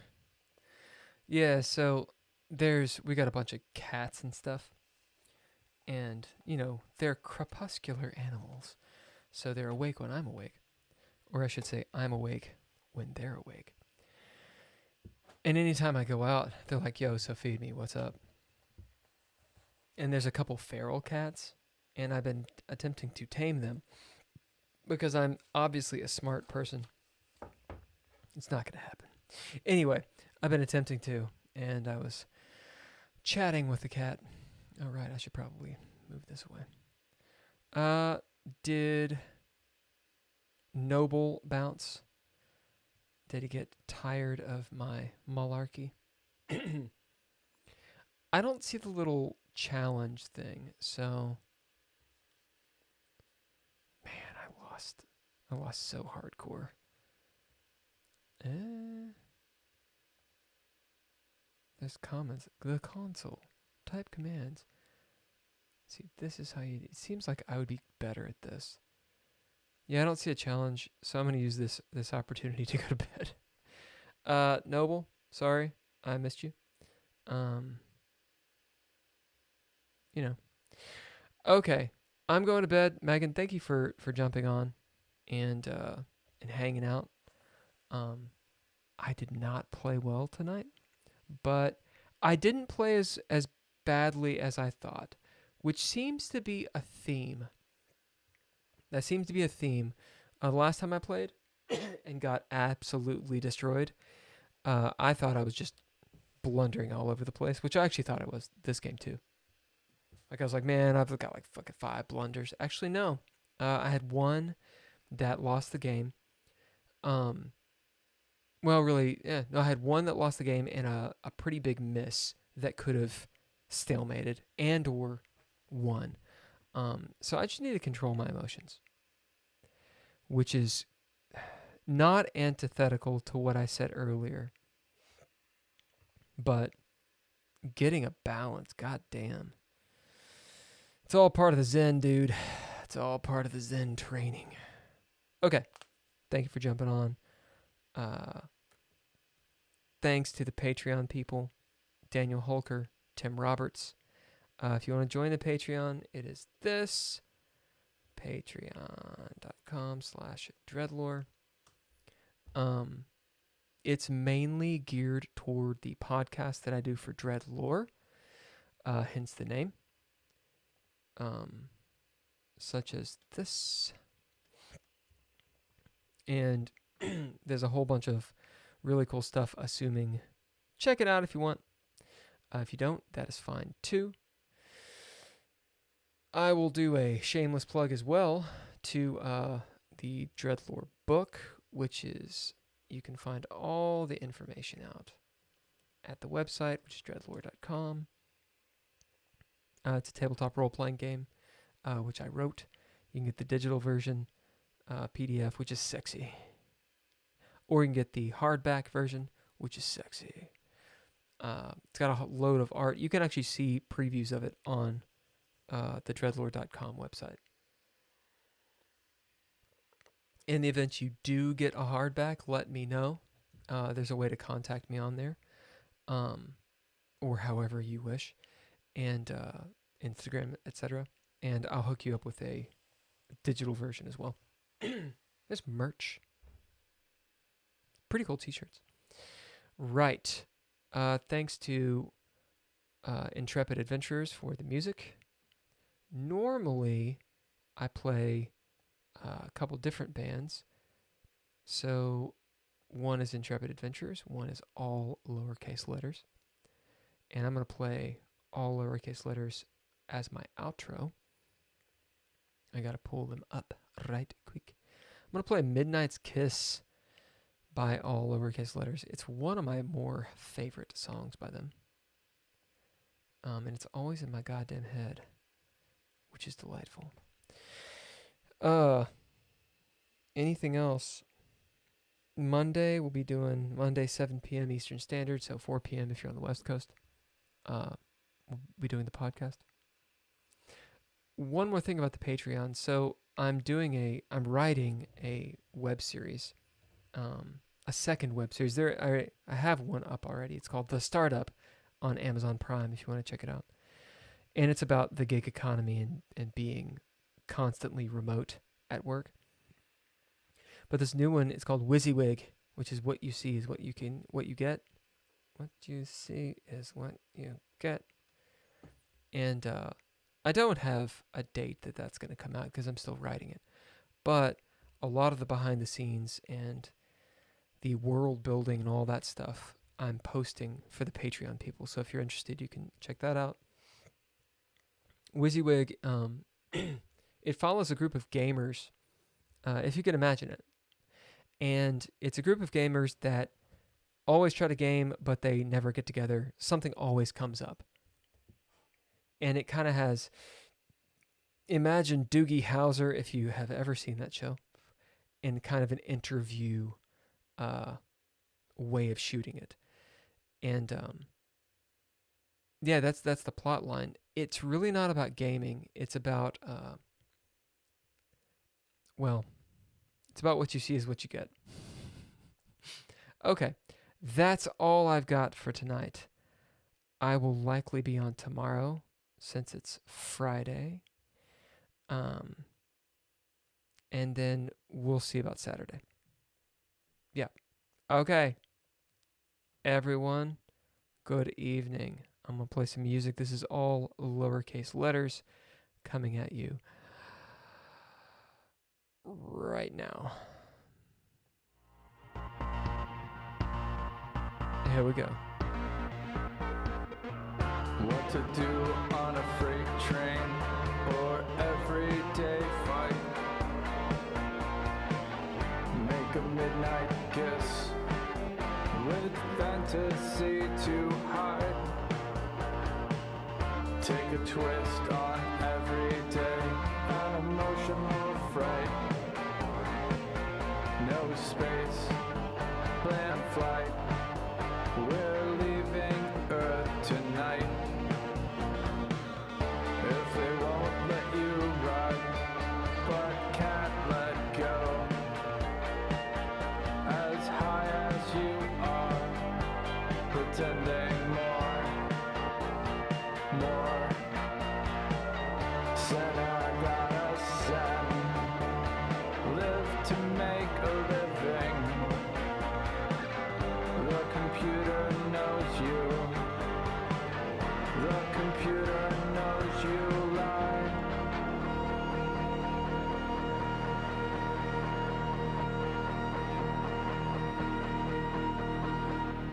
Yeah, so we got a bunch of cats and stuff. And, they're crepuscular animals. So they're awake when I'm awake. Or I should say, I'm awake when they're awake. And anytime I go out, they're like, yo, so feed me, what's up? And there's a couple feral cats, and I've been attempting to tame them because I'm obviously a smart person. It's not going to happen. Anyway, I've been attempting to, and I was chatting with the cat. All right, I should probably move this away. Did Noble bounce. Did he get tired of my malarkey? I don't see the little challenge thing, so man, I lost so hardcore. There's comments. The console. Type commands. See, this is how you. It seems like I would be better at this. Yeah, I don't see a challenge, so I'm gonna use this opportunity to go to bed. Noble, sorry, I missed you. Um, you know. Okay, I'm going to bed. Megan, thank you for jumping on and hanging out. Um, I did not play well tonight, but I didn't play as badly as I thought, which seems to be a theme. That seems to be a theme. The last time I played and got absolutely destroyed, I thought I was just blundering all over the place, which I actually thought I was this game too. Like I was like, man, I've got like fucking 5 blunders. Actually, no. I had one that lost the game. Well, really, yeah. No, I had one that lost the game and a pretty big miss that could have stalemated and or won. So I just need to control my emotions, which is not antithetical to what I said earlier, but getting a balance, god damn. It's all part of the Zen, dude. It's all part of the Zen training. Okay. Thank you for jumping on. Thanks to the Patreon people, Daniel Holker, Tim Roberts. If you want to join the Patreon, it is this, patreon.com/dreadlore. It's mainly geared toward the podcast that I do for Dreadlore, hence the name. Such as this. And there's a whole bunch of really cool stuff, assuming. Check it out if you want. If you don't, that is fine too. I will do a shameless plug as well to the Dreadlore book, which is, you can find all the information out at the website, which is dreadlore.com. It's a tabletop role-playing game, which I wrote. You can get the digital version, PDF, which is sexy. Or you can get the hardback version, which is sexy. It's got a load of art. You can actually see previews of it on the dreadlore.com website. In the event you do get a hardback, let me know. There's a way to contact me on there, or however you wish, and Instagram, etc. And I'll hook you up with a digital version as well. There's merch. Pretty cool t-shirts. Right. Thanks to Intrepid Adventurers for the music. Normally, I play a couple different bands. So, one is Intrepid Adventurers, one is all lowercase letters. And I'm going to play all lowercase letters as my outro. I got to pull them up right quick. I'm going to play Midnight's Kiss by all lowercase letters. It's one of my more favorite songs by them. And it's always in my goddamn head, which is delightful. Anything else? Monday, we'll be doing Monday 7 p.m. Eastern Standard, so 4 p.m. if you're on the West Coast. We'll be doing the podcast. One more thing about the Patreon. So I'm writing a web series, a second web series. I have one up already. It's called The Startup on Amazon Prime if you want to check it out. And it's about the gig economy and being constantly remote at work. But this new one is called WYSIWYG, which is what you see is what you get. What you see is what you get. And I don't have a date that's going to come out because I'm still writing it. But a lot of the behind the scenes and the world building and all that stuff I'm posting for the Patreon people. So if you're interested, you can check that out. WYSIWYG, it follows a group of gamers if you can imagine it. And it's a group of gamers that always try to game, but they never get together. Something always comes up. And it kind of has, imagine Doogie Howser, if you have ever seen that show, in kind of an interview way of shooting it. And yeah, that's the plot line. It's really not about gaming. It's about, well, it's about what you see is what you get. Okay, that's all I've got for tonight. I will likely be on tomorrow since it's Friday. And then we'll see about Saturday. Yeah. Okay. Everyone, good evening. I'm going to play some music. This is all lowercase letters coming at you right now. Here we go. What to do on a freight train or everyday fight? Make a midnight kiss with fantasy to hide. Take a twist on every day, an emotional fright. No space, plan flight. We're leaving Earth tonight. If they won't let you ride, but can't let go, as high as you are, pretending more. Said I gotta send, live to make a living. The computer knows you. The computer knows you lie.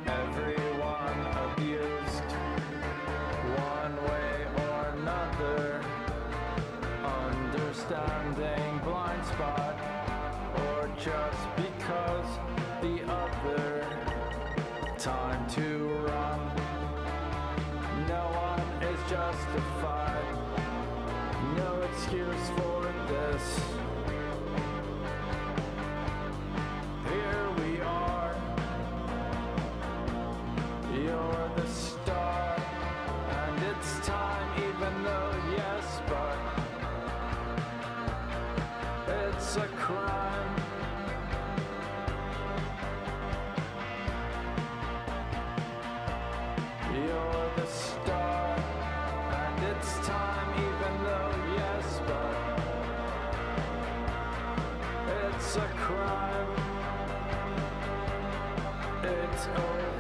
Everyone abused, one way or another. Understanding blind spot, or just because the other. Time to run. No one is justified. No excuse for this. Here we are. You're the star, and it's time, even though yes, but it's a crime. You're the star, and it's time, even though yes, but it's a crime. It's over.